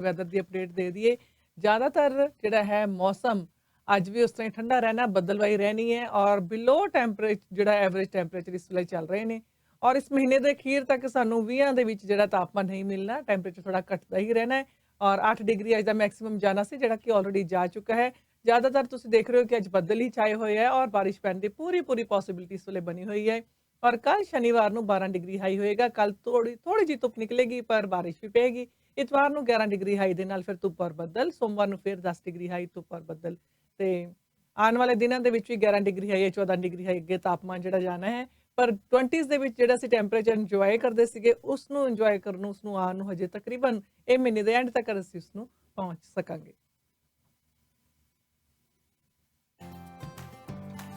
Weather ਦੀ update ਦੇ ਦਈਏ। ਜ਼ਿਆਦਾਤਰ ਜਿਹੜਾ ਹੈ ਮੌਸਮ ਅੱਜ ਵੀ ਉਸ ਤਰ੍ਹਾਂ ਹੀ ਠੰਡਾ ਰਹਿਣਾ, ਬੱਦਲਵਾਈ ਰਹਿਣੀ ਹੈ ਔਰ ਬਿਲੋ ਜਿਹੜਾ ਐਵਰੇਜ ਟੈਂਪਰੇਚਰ ਇਸ ਵੇਲੇ ਚੱਲ ਰਹੇ ਨੇ ਔਰ ਇਸ ਮਹੀਨੇ ਦੇ ਅਖੀਰ ਤੱਕ ਸਾਨੂੰ 20 ਦੇ ਵਿੱਚ ਜਿਹੜਾ ਤਾਪਮਾਨ ਨਹੀਂ ਮਿਲਣਾ, ਟੈਂਪਰੇਚਰ ਥੋੜਾ ਘਟਦਾ ਹੀ ਰਹਿਣਾ ਹੈ ਔਰ 8 ਡਿਗਰੀ ਅੱਜ ਦਾ ਮੈਕਸਿਮਮ ਜਾਣਾ ਸੀ ਜਿਹੜਾ ਕਿ ਆਲਰੇਡੀ ਜਾ ਚੁੱਕਾ ਹੈ। ਜ਼ਿਆਦਾਤਰ ਤੁਸੀਂ ਦੇਖ ਰਹੇ ਹੋ ਕਿ ਅੱਜ ਬੱਦਲ ਹੀ ਛਾਏ ਹੋਏ ਹੈ ਔਰ ਬਾਰਿਸ਼ ਪੈਣ ਦੀ ਪੂਰੀ ਪੋਸਿਬਿਲਿਟੀ ਇਸ ਵੇਲੇ ਬਣੀ ਹੋਈ ਹੈ ਔਰ ਕੱਲ ਸ਼ਨੀਵਾਰ ਨੂੰ 12 ਡਿਗਰੀ ਹਾਈ ਹੋਏਗਾ। ਕੱਲ ਥੋੜੀ ਜਿਹੀ ਧੁੱਪ ਨਿਕਲੇਗੀ ਪਰ ਬਾਰਿਸ਼ ਵੀ ਪਏਗੀ। ਇਤਵਾਰ ਨੂੰ 11 ਡਿਗਰੀ ਹਾਈ ਦੇ ਨਾਲ ਫਿਰ ਧੁੱਪ ਔਰ ਬੱਦਲ, ਸੋਮਵਾਰ ਨੂੰ ਫਿਰ 10 ਡਿਗਰੀ ਹਾਈ, ਧੁੱਪ ਔਰ ਬੱਦਲ ਤੇ ਆਉਣ ਵਾਲੇ ਦਿਨਾਂ ਦੇ ਵਿੱਚ ਵੀ 11 ਡਿਗਰੀ ਹਾਈ 14 ਡਿਗਰੀ ਹਾਈ ਅੱਗੇ ਤਾਪਮਾਨ ਜਿਹੜਾ ਜਾਣਾ ਹੈ। ਪਰ 20s ਦੇ ਵਿੱਚ ਜਿਹੜਾ ਅਸੀਂ ਟੈਂਪਰੇਚਰ ਇੰਜੋਏ ਕਰਦੇ ਸੀਗੇ ਉਸ ਨੂੰ ਇੰਜੋਏ ਕਰਨ ਨੂੰ, ਉਸ ਨੂੰ ਆਉਣ ਨੂੰ ਹਜੇ ਤਕਰੀਬਨ ਇਹ ਮਹੀਨੇ ਦੇ ਐਂਡ ਤੱਕ ਅਸੀਂ ਉਸ ਨੂੰ ਪਹੁੰਚ ਸਕਾਂਗੇ।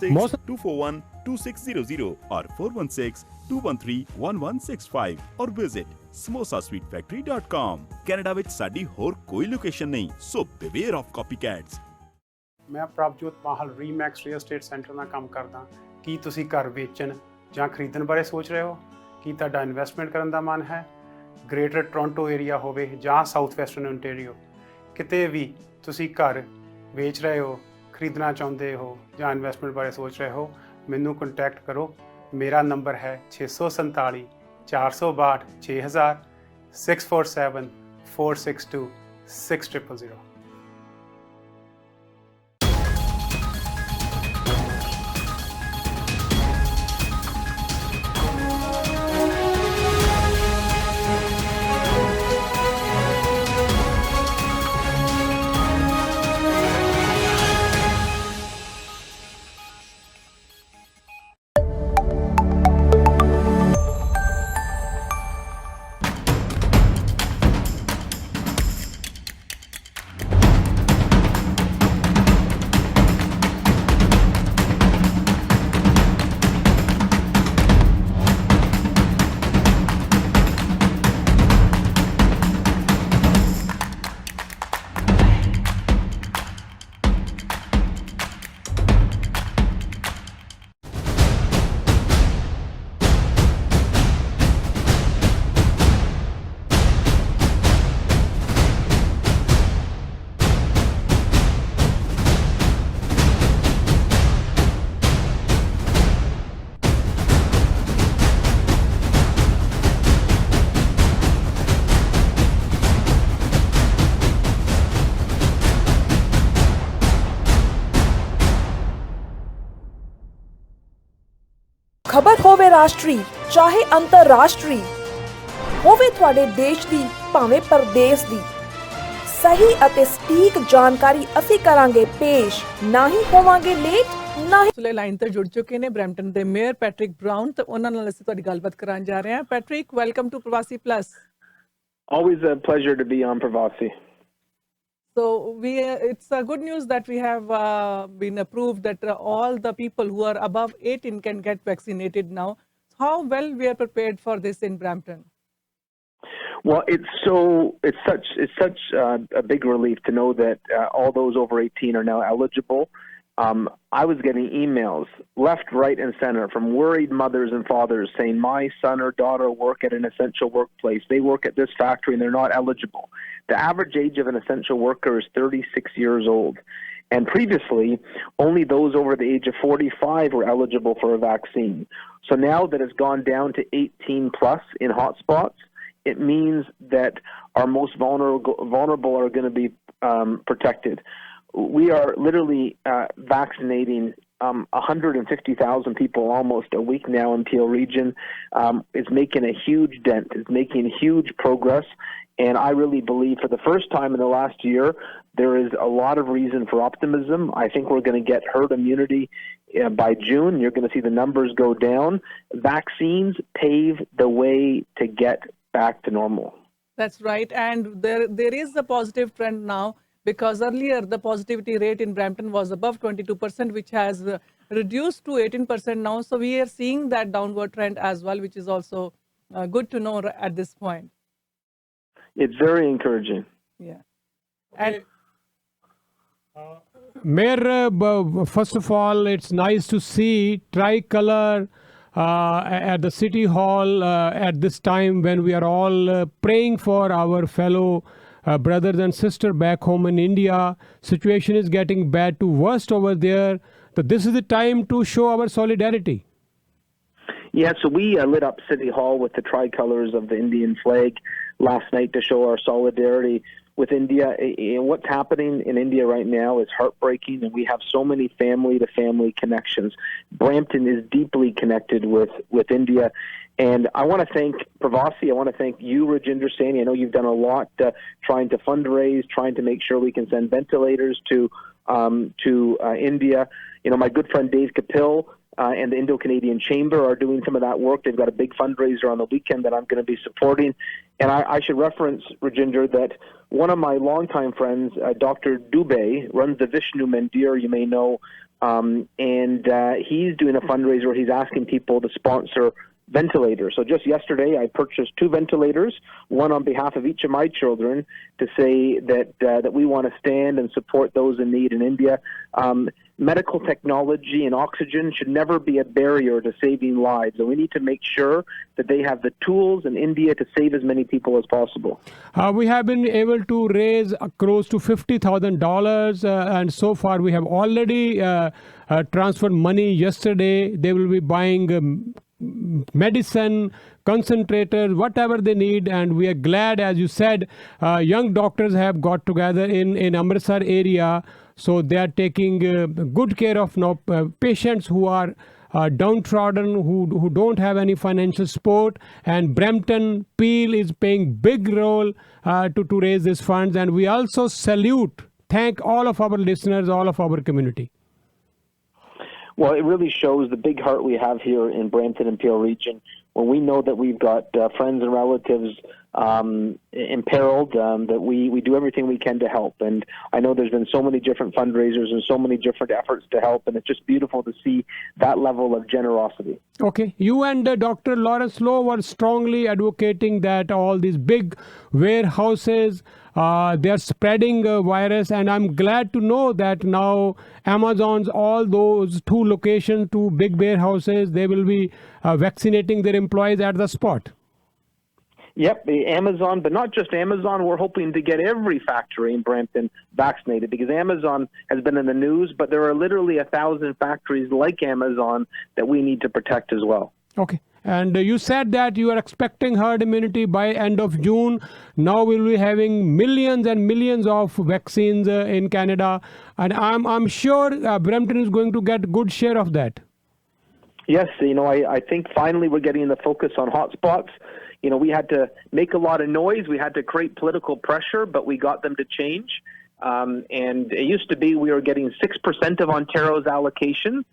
241-2600 or 416-213-1165 or visit samosasweetfactory.com। Canada ਵਿੱਚ ਸਾਡੀ ਹੋਰ ਕੋਈ ਲੋਕੇਸ਼ਨ ਨਹੀਂ, ਸੋ beware of copycats। ਮੈਂ ਪ੍ਰਭਜੋਤ ਮਾਹਲ ਰੀਮੈਕਸ ਰੀਅਲ ਏਸਟੇਟ ਸੈਂਟਰ ਨਾਲ ਕੰਮ ਕਰਦਾ। ਕੀ ਤੁਸੀਂ ਘਰ ਵੇਚਣ ਜਾਂ ਖਰੀਦਣ ਬਾਰੇ ਸੋਚ ਰਹੇ ਹੋ? ਕੀ ਤੁਹਾਡਾ ਇਨਵੈਸਟਮੈਂਟ ਕਰਨ ਦਾ ਮਨ ਹੈ? ਗ੍ਰੇਟਰ ਟੋਰਾਂਟੋ ਏਰੀਆ ਹੋਵੇ ਜਾਂ ਸਾਊਥ ਵੈਸਟਰਨ ਓਨਟਾਰੀਓ, ਕਿਤੇ ਵੀ ਤੁਸੀਂ ਘਰ ਵੇਚ ਰਹੇ ਹੋ, ਖਰੀਦਣਾ ਚਾਹੁੰਦੇ ਹੋ ਜਾਂ ਇਨਵੈਸਟਮੈਂਟ ਬਾਰੇ ਸੋਚ ਰਹੇ ਹੋ, ਮੈਨੂੰ ਕੰਟੈਕਟ ਕਰੋ। ਮੇਰਾ ਨੰਬਰ ਹੈ 647 462 6000 647 462 6000। ਖਬਰ ਹੋਵੇ ਰਾਸ਼ਟਰੀ ਚਾਹੇ ਅੰਤਰਰਾਸ਼ਟਰੀ, ਹੋਵੇ ਤੁਹਾਡੇ ਦੇਸ਼ ਦੀ ਭਾਵੇਂ ਪਰਦੇਸ ਦੀ, ਸਹੀ ਅਤੇ ਸਟੀਕ ਜਾਣਕਾਰੀ ਅਸੀਂ ਕਰਾਂਗੇ ਪੇਸ਼, ਨਾ ਹੀ ਹੋਵਾਂਗੇ ਲੇਟ ਨਾ ਹੀ। ਸੁਲੇ ਲਾਈਨ ਤੇ ਜੁੜ ਚੁੱਕੇ ਨੇ ਬਰੈਂਪਟਨ ਦੇ ਮੇਅਰ ਪੈਟਰਿਕ ਬਰਾਊਨ ਤੇ ਉਹਨਾਂ ਨਾਲ ਅਸੀਂ ਤੁਹਾਡੀ ਗੱਲਬਾਤ ਕਰਾਉਣ ਜਾ ਰਹੇ ਹਾਂ। ਪੈਟਰਿਕ, ਵੈਲਕਮ ਟੂ ਪ੍ਰਵਾਸੀ plus. Always a pleasure to be on Parvasi. So it's good news that we have been approved that all the people who are above 18 can get vaccinated now. How well we are prepared for this in Brampton? Well, it's such a big relief to know that all those over 18 are now eligible. I was getting emails left, right, and center from worried mothers and fathers saying, my son or daughter work at an essential workplace. They work at this factory and they're not eligible. The average age of an essential worker is 36 years old. And previously, only those over the age of 45 were eligible for a vaccine. So now that it's gone down to 18 plus in hotspots, it means that our most vulnerable are going to be protected. We are literally vaccinating 150,000 people almost a week now in Peel region. It's making a huge dent. It's making huge progress. And I really believe for the first time in the last year, there is a lot of reason for optimism. I think we're going to get herd immunity by June. You're going to see the numbers go down. Vaccines pave the way to get back to normal. That's right. And there is a positive trend now, because earlier the positivity rate in Brampton was above 22%, which has reduced to 18% now. So we are seeing that downward trend as well, which is also good to know at this point. It's very encouraging. Yeah. And Mayor, first of all, it's nice to see tricolor at the City Hall at this time when we are all praying for our fellow brothers and sisters back home in India. Situation is getting bad to worst over there. So this is the time to show our solidarity. Yeah, so we lit up City Hall with the tricolors of the Indian flag last night to show our solidarity with India. What's happening in India right now is heartbreaking, and we have so many family-to-family connections. Brampton is deeply connected with India. And I want to thank Parvasi. I want to thank you, Rajinder Saini. I know you've done a lot trying to fundraise, trying to make sure we can send ventilators to India. You know, my good friend Dave Kapil and the Indo-Canadian Chamber are doing some of that work. They've got a big fundraiser on the weekend that I'm going to be supporting. And I should reference, Rajinder, that one of my longtime friends, Dr. Dubey, runs the Vishnu Mandir, you may know, and he's doing a fundraiser where he's asking people to sponsor ventilators. So just yesterday, I purchased 2 ventilators, one on behalf of each of my children, to say that we want to stand and support those in need in India. Medical technology and oxygen should never be a barrier to saving lives, and we need to make sure that they have the tools in India to save as many people as possible. We have been able to raise close to $50,000, and so far we have already transferred money yesterday. They will be buying medicine, concentrators, whatever they need, and we are glad, as you said, young doctors have got together in Amritsar area, so they are taking good care of now patients who are downtrodden, who don't have any financial support, and Brampton Peel is playing big role to raise these funds, and we also thank all of our listeners, all of our community. Well, it really shows the big heart we have here in Brampton and Peel region when we know that we've got friends and relatives imperiled, that we do everything we can to help. And I know there's been so many different fundraisers and so many different efforts to help, and it's just beautiful to see that level of generosity. Okay. You and Dr. Lawrence Lowe were strongly advocating that all these big warehouses, they are spreading virus, and I'm glad to know that now Amazon's all those 2 locations, 2 big warehouses, they will be vaccinating their employees at the spot. Yep, Amazon, but not just Amazon. We're hoping to get every factory in Brampton vaccinated, because Amazon has been in the news, but there are literally 1,000 factories like Amazon that we need to protect as well. Okay. And you said that you are expecting herd immunity by end of June. Now we'll be having millions and millions of vaccines in Canada, and I'm sure Brampton is going to get good share of that. Yes, I think finally we're getting the focus on hotspots. We had to make a lot of noise. We had to create political pressure, but we got them to change. And it used to be we were getting 6% of Ontario's allocation,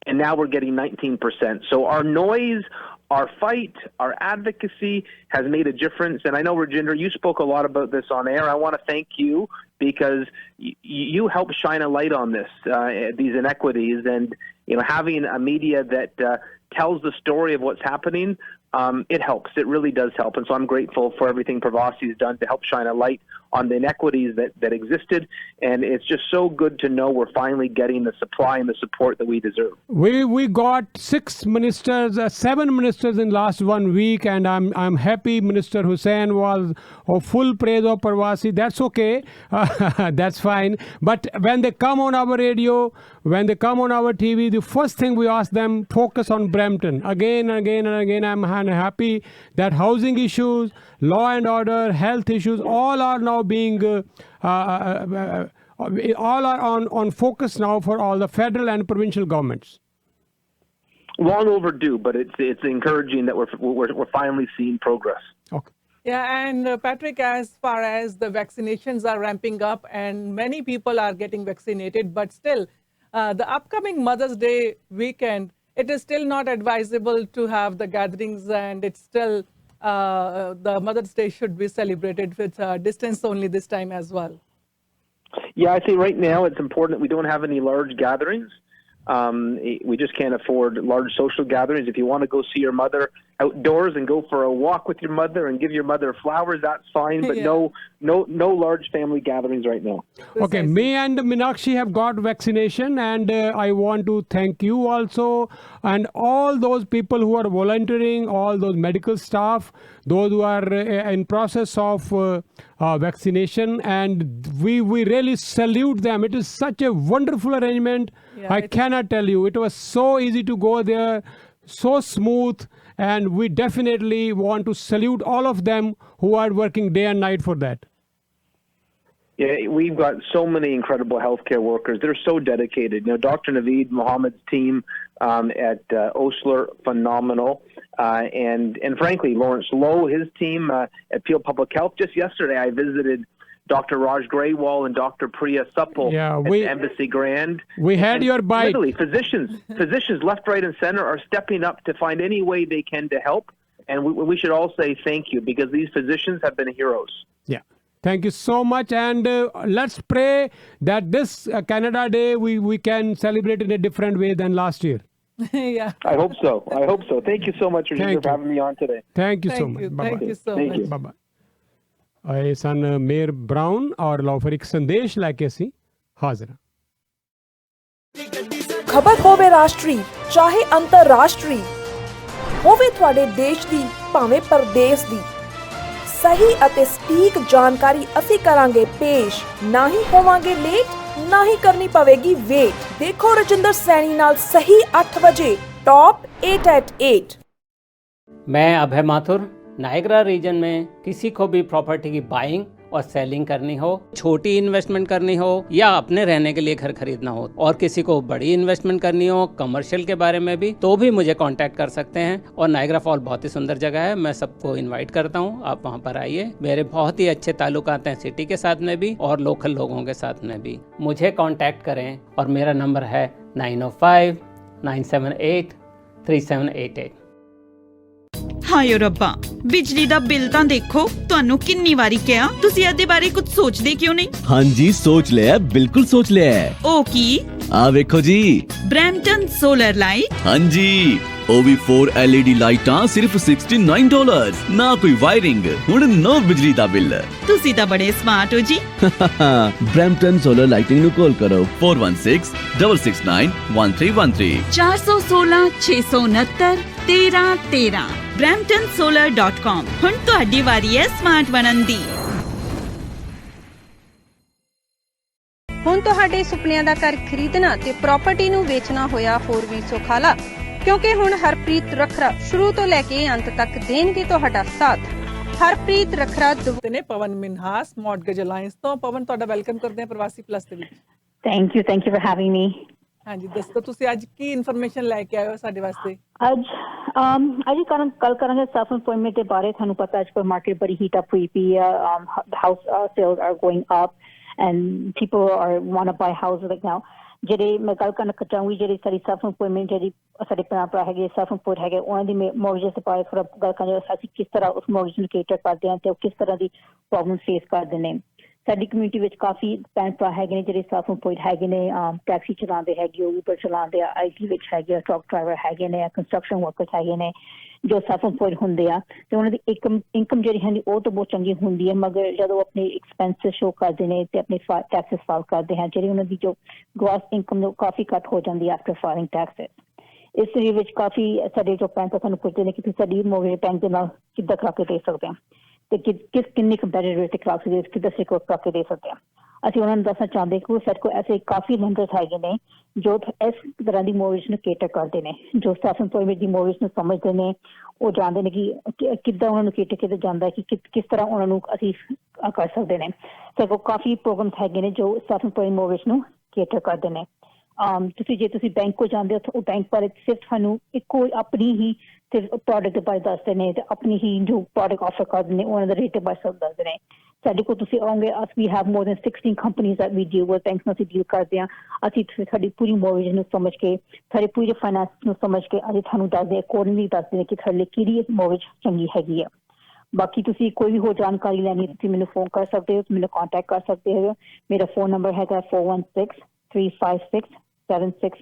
and now we're getting 19%. So our noise, our fight, our advocacy has made a difference. And I know, Rajinder, you spoke a lot about this on air. I want to thank you, because you helped shine a light on this, these inequities, and having a media that tells the story of what's happening. It helps. It really does help. And so I'm grateful for everything Parvasi has done to help shine a light on the inequities that existed. And it's just so good to know we're finally getting the supply and the support that we deserve. We got 7 ministers in last 1 week, and I'm happy Minister Hussain was full praise of Parvasi. That's okay. That's fine. But when they come on our radio, when they come on our TV, the first thing we ask them, focus on Brampton. Again and again and again, I'm happy that housing issues, law and order, health issues, all are now being, all are on focus now for all the federal and provincial governments. Long overdue, but it's encouraging that we're finally seeing progress. Okay. Yeah, and Patrick, as far as the vaccinations are ramping up and many people are getting vaccinated, but still, the upcoming Mother's Day weekend, it is still not advisable to have the gatherings, and it's still the Mother's Day should be celebrated with distance only this time as well. Yeah, I think right now it's important that we don't have any large gatherings. We just can't afford large social gatherings. If you want to go see your mother, outdoors and go for a walk with your mother and give your mother flowers, that's fine. But no large family gatherings right now. Okay, me and Meenakshi have got vaccination, and I want to thank you also, and all those people who are volunteering, all those medical staff, those who are in process of vaccination, and we really salute them. It is such a wonderful arrangement. I cannot tell you. It was so easy to go there, so smooth, and we definitely want to salute all of them who are working day and night for that. Yeah, we've got so many incredible healthcare workers. They're so dedicated. You know, Dr. Naveed Mohammed's team at Osler, phenomenal. And frankly, Lawrence Lowe, his team at Peel Public Health. Just yesterday, I visited Dr. Raj Graywal and Dr. Priya Suppal at Embassy Grand. We had your bite. Literally, physicians left, right, and center are stepping up to find any way they can to help. And we should all say thank you, because these physicians have been heroes. Yeah. Thank you so much. And let's pray that this Canada Day, we can celebrate in a different way than last year. Yeah. I hope so. Thank you so much, Rajinder, for having me on today. Thank you so much. Thank you so much. Bye-bye. ਇਹ ਸਨ mayor brown ਔਰ ਲਓ ਫਿਰ ਇੱਕ ਸੰਦੇਸ਼ ਲੈ ਕੇ ਅਸੀਂ ਹਾਜ਼ਰ ਹਾਂ। ਖਬਰ ਹੋਵੇ ਰਾਸ਼ਟਰੀ ਚਾਹੇ ਅੰਤਰਰਾਸ਼ਟਰੀ ਹੋਵੇ ਤੁਹਾਡੇ ਦੇਸ਼ ਦੀ ਭਾਵੇਂ ਪ੍ਰਦੇਸ਼ ਦੀ ਸਹੀ ਅਤੇ ਸਟੀਕ ਜਾਣਕਾਰੀ ਅਸੀਂ ਕਰਾਂਗੇ ਪੇਸ਼ ਨਾ ਹੀ ਹੋਵਾਂਗੇ ਲੇਟ ਨਾ ਹੀ ਕਰਨੀ ਪਵੇਗੀ ਵੇਟ ਦੇਖੋ ਰਜਿੰਦਰ ਸੈਣੀ ਨਾਲ ਸਹੀ 8 ਵਜੇ टॉप 8 at 8। मैं अभय माथुर, नायगरा रीजन में किसी को भी प्रॉपर्टी की बाइंग और सेलिंग करनी हो, छोटी इन्वेस्टमेंट करनी हो या अपने रहने के लिए घर खरीदना हो, और किसी को बड़ी इन्वेस्टमेंट करनी हो कमर्शियल के बारे में भी, तो भी मुझे कांटेक्ट कर सकते हैं। और नायगरा फॉल बहुत ही सुंदर जगह है, मैं सबको इनवाइट करता हूँ, आप वहाँ पर आइए। मेरे बहुत ही अच्छे ताल्लुकात हैं सिटी के साथ में भी और लोकल लोगों के साथ में भी। मुझे कांटेक्ट करें और मेरा नंबर है 9059783788। ਹਾਏ ਰੱਬਾ, ਬਿਜਲੀ ਦਾ ਬਿੱਲ ਤਾਂ ਦੇਖੋ। ਤੁਹਾਨੂੰ ਕਿੰਨੀ ਵਾਰੀ ਕਿਹਾ, ਤੁਸੀਂ ਇਹਦੇ ਬਾਰੇ ਕੁਝ ਸੋਚਦੇ ਕਿਉਂ ਨਹੀਂ? ਹਾਂਜੀ ਸੋਚ ਲਿਆ, ਬਿਲਕੁਲ ਸੋਚ ਲਿਆ। ਉਹ ਕੀ? ਆ ਵੇਖੋ ਜੀ, ਬ੍ਰੈਂਪਟਨ ਸੋਲਰ ਲਾਈਟ। ਹਾਂਜੀ, ਉਹ ਵੀ 4 LED ਲਾਈਟਾਂ ਸਿਰਫ $69, ਨਾ ਕੋਈ ਵਾਇਰਿੰਗ, ਹੁਣ ਨੋ ਬਿਜਲੀ ਦਾ ਬਿੱਲ। ਤੁਸੀਂ ਤਾਂ ਬੜੇ ਸਮਾਰਟ ਹੋ ਜੀ। ਬ੍ਰੈਂਪਟਨ ਸੋਲਰ ਲਾਈਟਿੰਗ ਨੂੰ ਕਾਲ ਕਰੋ 4166691313 416 669 1313 bramptonsolar.com। ਹੁਣ ਤੁਹਾਡੀ ਵਾਰੀ ਹੈ ਸਮਾਰਟ ਬਣਨ ਦੀ। ਹੁਣ ਤੁਹਾਡੇ ਸੁਪਨਿਆਂ ਦਾ ਘਰ ਖਰੀਦਣਾ ਤੇ ਪ੍ਰਾਪਰਟੀ ਨੂੰ ਵੇਚਣਾ ਹੋਇਆ ਹੋਰ ਵੀ ਸੁਖਾਲਾ, ਕਿਉਂਕਿ ਹੁਣ ਹਰਪ੍ਰੀਤ ਰੱਖਰਾ ਸ਼ੁਰੂ ਤੋਂ ਲੈ ਕੇ ਅੰਤ ਤੱਕ ਦੇਣਗੇ ਤੁਹਾਡਾ ਸਾਥ। ਹਰਪ੍ਰੀਤ ਰੱਖਰਾ ਨੇ ਪਵਨ ਮਿਨਹਾਸ ਮੌਰਗੇਜ ਅਲਾਈਅੰਸ ਤੋਂ। ਪਵਨ, ਤੁਹਾਡਾ ਵੈਲਕਮ ਕਰਦੇ ਹਾਂ ਪ੍ਰਵਾਸੀ ਪਲੱਸ ਦੇ ਵਿੱਚ। ਥੈਂਕ ਯੂ ਫॉर ਹੈਵਿੰਗ ਮੀ। ਹਾਂਜੀ, ਦੱਸੋ ਤੁਸੀਂ ਅੱਜ ਕੀ ਇਨਫੋਰਮੇਸ਼ਨ ਲੈ ਕੇ ਆਏ ਹੋ ਸਾਡੇ ਵਾਸਤੇ? ਅੱਜ ਕੱਲ ਕਰਾਂਗੇ ਸੈਲਫ ਇੰਪਲੋਇਮੈਂਟ ਦੇ ਬਾਰੇ। ਤੁਹਾਨੂੰ ਪਤਾ ਅੱਜ ਕੱਲ ਮਾਰਕੀਟ ਬੜੀ ਹੀਟ ਅਪ ਹੋਈ ਪਈ ਹੈ। House sales are going up and people are want to buy houses like now. ਜਿਹੜੇ ਮੈਂ ਗੱਲ ਕਰਨਾ ਚਾਹੂੰਗੀ, ਜਿਹੜੀ ਸਾਡੀ ਸੈਲਫ ਇੰਪਲੋਇਮੈਂਟ ਜਿਹੜੀ ਸਾਡੇ ਭਰਾ ਹੈਗੇ ਸੈਲਫ ਇੰਪਲੋਇਡ ਹੈਗੇ, ਉਹਨਾਂ ਦੀ ਮੌਰਗੇਜ ਦੇ ਬਾਰੇ ਥੋੜ੍ਹਾ ਗੱਲ ਕਰਾਂਗੇ। ਅਸੀਂ ਕਿਸ ਤਰ੍ਹਾਂ ਉਸ ਮੌਰਗੇਜ ਨੂੰ ਕੇਟਰ ਕਰਦੇ ਹਾਂ ਤੇ ਉਹ ਕਿਸ ਤਰ੍ਹਾਂ ਦੀ ਪ੍ਰੋਬਲਮ ਫੇਸ ਕਰਦੇ ਨੇ। ਸਾਡੀ ਕਮਿਊਨਿਟੀ ਵਿੱਚ ਕਾਫੀ ਭੈਣ ਭਰਾ ਹੈਗੇ ਨੇ ਜਿਹੜੇ ਸੈਲਫ ਇੰਪਲੋਇਡ ਹੈਗੇ ਨੇ, ਟੈਕਸੀ ਚਲਾਉਂਦੇ ਹੈਗੇ, ਉਬਰ ਚਲਾਉਂਦੇ ਆ, IT ਵਿੱਚ ਹੈਗੇ ਆ, ਟਰੱਕ ਡਰਾਈਵਰ ਹੈਗੇ ਨੇ, ਕੰਸਟਰਕਸ਼ਨ ਵਰਕਰਸ ਹੈਗੇ ਨੇ ਜੋ ਸੈਲਫ ਇੰਪਲੋਇਡ ਹੁੰਦੇ ਆ। ਤੇ ਉਹਨਾਂ ਦੀ ਇਨਕਮ ਜਿਹੜੀ ਹੈ ਉਹ ਤਾਂ ਬਹੁਤ ਚੰਗੀ ਹੁੰਦੀ ਹੈ, ਮਗਰ ਜਦੋਂ ਆਪਣੇ ਐਕਸਪੈਂਸਿਸ ਸ਼ੋ ਕਰਦੇ ਨੇ ਤੇ ਆਪਣੇ ਟੈਕਸਿਸ ਫਾਈਲ ਕਰਦੇ ਹਨ, ਜਿਹੜੀ ਉਹਨਾਂ ਦੀ ਜੋ ਗ੍ਰੋਸ ਇਨਕਮ ਕਾਫੀ ਘੱਟ ਹੋ ਜਾਂਦੀ ਹੈ ਆਫਟਰ ਫਾਈਲਿੰਗ ਟੈਕਸਿਸ। ਇਸ ਦੇ ਵਿੱਚ ਕਾਫੀ ਸਾਡੇ ਜੋ ਭੈਣ ਭਰਾ ਸਾਨੂੰ ਪੁੱਛਦੇ ਨੇ ਕਿ ਤੁਸੀਂ ਸਾਡੀ ਮੋਰਗੇਜ ਬੈਂਕ ਦੇ ਨਾਲ ਕਿੱਦਾਂ ਕਰਾ ਕੇ ਦੇ ਸਕਦੇ ਹੋ ਤੇ ਕਿੰਨੀ ਕੰਪੈਟੀਟਿਵ ਰੇਟ ਤੇ ਕਰਾ ਸਕਦੇ, ਕਿੱਦਾਂ ਸਿਕਿਉਰ ਕਰਾ ਕੇ ਦੇ ਸਕਦੇ ਹਾਂ। ਅਸੀਂ ਉਹਨਾਂ ਨੂੰ ਦੱਸਣਾ ਚਾਹੁੰਦੇ ਕਿ ਸਾਡੇ ਕੋਲ ਐਸੇ ਕਾਫੀ ਲੈਂਡਰਸ ਹੈਗੇ ਨੇ ਜੋ ਇਸ ਤਰ੍ਹਾਂ ਦੀ ਮੋਰਗੇਜ ਨੂੰ ਕੇਟਰ ਕਰਦੇ ਨੇ, ਜੋ ਸੈਲਫ ਇੰਪਲੋਇਮੈਂਟ ਦੀ ਮੋਰਗੇਜ ਨੂੰ ਸਮਝਦੇ ਨੇ। ਉਹ ਜਾਣਦੇ ਨੇ ਕਿ ਕਿੱਦਾਂ ਉਹਨਾਂ ਨੂੰ ਕੇਟਰ ਕਿਤੇ ਜਾਂਦਾ ਕਿ ਕਿਸ ਤਰ੍ਹਾਂ ਉਹਨਾਂ ਨੂੰ ਅਸੀਂ ਕਰ ਸਕਦੇ ਨੇ। ਸਾਡੇ ਕੋਲ ਕਾਫੀ ਪ੍ਰੋਗਰਾਮਸ ਹੈਗੇ ਨੇ ਜੋ ਸੈਲਫ ਇੰਪਲੋਇਡ ਮੋਰਗੇਜ ਨੂੰ ਕੇਟਰ ਕਰਦੇ ਨੇ। ਜੇ ਤੁਸੀਂ ਬੈਂਕ ਕੋਲ ਜਾਂਦੇ ਹੋ ਤਾਂ ਉਹ ਬੈਂਕ ਬਾਰੇ ਸਿਰਫ ਸਾਨੂੰ ਇੱਕੋ ਆਪਣੀ ਹੀ ਸਿਰਫ ਪ੍ਰੋਡਕਟ ਦੇ ਬਾਰੇ ਦੱਸਦੇ ਨੇ ਤੇ ਆਪਣੀ ਹੀ ਜੋ ਪ੍ਰੋਡਕਟ ਆਫਰ ਕਰਦੇ ਨੇ ਉਹਨਾਂ ਦਾ ਰੇਟ ਦੇ ਬਾਰੇ ਸਭ ਦੱਸਦੇ ਨੇ। ਸਾਡੇ ਕੋਲ ਤੁਸੀਂ ਆਓਗੇ, we have more than 16 companies that we deal with, bank ਨਾਲ ਅਸੀਂ ਡੀਲ ਕਰਦੇ ਹਾਂ। ਅਸੀਂ ਸਾਡੀ ਪੂਰੀ ਮੋਰਗੇਜ ਨੂੰ ਸਮਝ ਕੇ, ਸਾਡੇ ਪੂਰੇ ਫਾਈਨੈਂਸ ਨੂੰ ਸਮਝ ਕੇ ਅਸੀਂ ਤੁਹਾਨੂੰ ਦੱਸਦੇ ਅਕੋਰਡਿੰਗਲੀ ਦੱਸਦੇ ਨੇ ਕਿ ਸਾਡੇ ਲਈ ਕਿਹੜੀ ਮੋਰਗੇਜ ਚੰਗੀ ਹੈਗੀ ਆ। ਬਾਕੀ ਤੁਸੀਂ ਕੋਈ ਵੀ ਹੋਰ ਜਾਣਕਾਰੀ ਲੈਣੀ ਤੁਸੀਂ ਮੈਨੂੰ ਫੋਨ ਕਰ ਸਕਦੇ ਹੋ, ਮੈਨੂੰ ਕਾਂਟੈਕਟ ਕਰ ਸਕਦੇ ਹੋ। ਮੇਰਾ ਫੋਨ ਨੰਬਰ ਹੈਗਾ 4163567676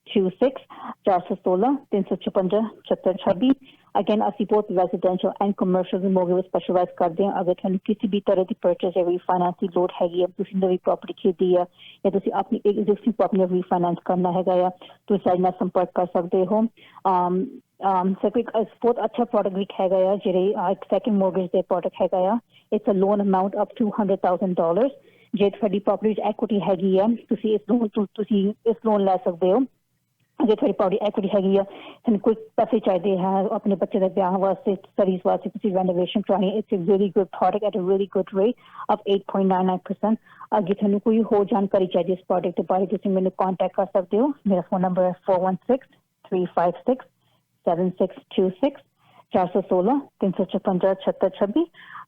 7626 416 356 7626 अगेन ਅਸੀਂ ਬਹੁਤ residential and commercial the mortgage ਵਿੱਚ ਸਪੈਸ਼ਲਾਈਜ਼ ਕਰਦੇ ਹਾਂ। ਅਗਰ ਤੁਹਾਨੂੰ ਕਿਸੇ ਵੀ ਤਰ੍ਹਾਂ ਦੀ ਪਰਚੇਸ ਜਾਂ ਰੀਫਾਈਨਾਂਸ ਦੀ ਲੋੜ ਹੈਗੀ ਹੈ, ਤੁਸੀਂ ਨਵੀਂ ਪ੍ਰੋਪਰਟੀ ਖਰੀਦੀ ਹੈ ਜਾਂ ਤੁਸੀਂ ਆਪਣੀ ਐਗਜ਼ਿਸਟਿੰਗ ਪ੍ਰੋਪਰਟੀ ਨੂੰ ਰੀਫਾਈਨਾਂਸ ਕਰਨਾ ਹੈਗਾ ਆ, ਤੁਸੀਂ ਸਾਡੇ ਨਾਲ ਸੰਪਰਕ ਕਰ ਸਕਦੇ ਹੋ। ਬਹੁਤ ਅੱਛਾ ਪ੍ਰੋਡਕਟ ਵੀ ਹੈਗਾ ਆ, ਜਿਹੜੇ ਇੱਕ ਸੈਕਿੰਡ ਮੋਰਗੇਜ ਦੇ ਪ੍ਰੋਡਕਟ ਹੈਗਾ ਆ। It's a loan amount up to $200,000। ਜੇ ਤੁਹਾਡੀ ਪ੍ਰੋਪਰਟੀ ਵਿੱਚ ਐਕੁਇਟੀ ਹੈਗੀ ਆ, ਤੁਸੀਂ ਇਸ ਲੋਨ ਲੈ ਸਕਦੇ ਹੋ। ਜੇ ਤੁਹਾਡੀ ਪ੍ਰੋਪਰਟੀ ਐਕੁਇਟੀ ਹੈਗੀ ਆ, ਤੁਹਾਨੂੰ ਕੋਈ ਪੈਸੇ ਚਾਹੀਦੇ ਹੈ ਆਪਣੇ ਬੱਚੇ ਦੇ ਵਿਆਹ ਵਾਸਤੇ, ਸਟੱਡੀਜ਼ ਵਾਸਤੇ, ਤੁਸੀਂ ਰੈਨੋਵੇਸ਼ਨ ਕਰਾਉਣੀ, it's a really good product at a really good rate of 8.99%। ਅੱਗੇ ਤੁਹਾਨੂੰ ਕੋਈ ਹੋਰ ਜਾਣਕਾਰੀ ਚਾਹੀਦੀ ਇਸ ਪ੍ਰੋਡਕਟ ਦੇ ਬਾਰੇ, ਤੁਸੀਂ ਮੈਨੂੰ ਕੰਟੈਕਟ ਕਰ ਸਕਦੇ ਹੋ। ਮੇਰਾ ਫੋਨ ਨੰਬਰ ਹੈ 416-356 7626 416 356 7626।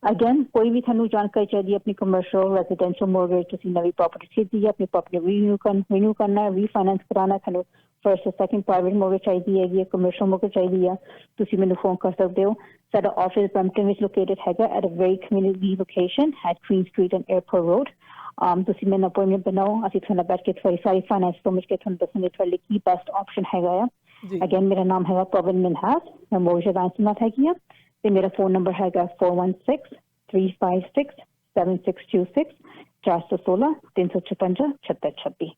ਅਗੇਨ ਕੋਈ ਵੀ ਤੁਹਾਨੂੰ ਜਾਣਕਾਰੀ ਚਾਹੀਦੀ ਹੈ ਆਪਣੀ ਕਮਰਸ਼ੀਅਲ ਰੈਜ਼ੀਡੈਂਸ਼ੀਅਲ ਮੋਰਗੇਜ, ਤੁਸੀਂ ਨਵੀਂ ਪ੍ਰੋਪਰਟੀ ਖਰੀਦੀ ਹੈ, ਆਪਣੀ ਪ੍ਰੋਪਰਟੀ ਰੀਨਿਊ ਕਰਨਾ ਹੈ, ਰੀਫਾਈਨਾਂਸ ਕਰਾਉਣਾ, ਤੁਹਾਨੂੰ ਫਰਸਟ ਸੈਕਿੰਡ ਪ੍ਰਾਈਵੇਟ ਮੋਰਗੇਜ ਚਾਹੀਦੀ ਹੈਗੀ ਹੈ, ਕਮਰਸ਼ੀਅਲ ਮੋਰਗੇਜ ਚਾਹੀਦੀ ਹੈ, ਤੁਸੀਂ ਮੈਨੂੰ ਫੋਨ ਕਰ ਸਕਦੇ ਹੋ। ਸਾਡਾ ਆਫਿਸ ਬਰੈਂਪਟਨ ਵਿੱਚ ਲੋਕੇਟਡ ਹੈਗਾ at a very community location at Queen Street and Airport Road. ਤੁਸੀਂ ਮੈਨੂੰ ਅਪਾਇੰਟਮੈਂਟ ਬਣਾਓ, ਅਸੀਂ ਤੁਹਾਨੂੰ ਬੈਠ ਕੇ ਤੁਹਾਡੀ ਸਾਰੀ ਫਾਈਨੈਂਸ ਸਮਝ ਕੇ ਤੁਹਾਨੂੰ ਦੱਸਾਂਗੇ ਤੁਹਾਡੇ ਲਈ ਕੀ ਬੈਸਟ ਆਪਸ਼ਨ ਹੈਗਾ ਆ। ਅਗੇਨ ਮੇਰਾ ਨਾਮ ਹੈਗਾ ਪਵਨ ਮਿਨਹਾਸ, ਮੈਂ ਮੋਰਗੇਜ ਐਡਵਾਂਸ ਨਾਲ ਹੈਗੀ ਆ, ਤੇ ਮੇਰਾ ਫੋਨ ਨੰਬਰ ਹੈਗਾ 416-356 7626 416 356 7626।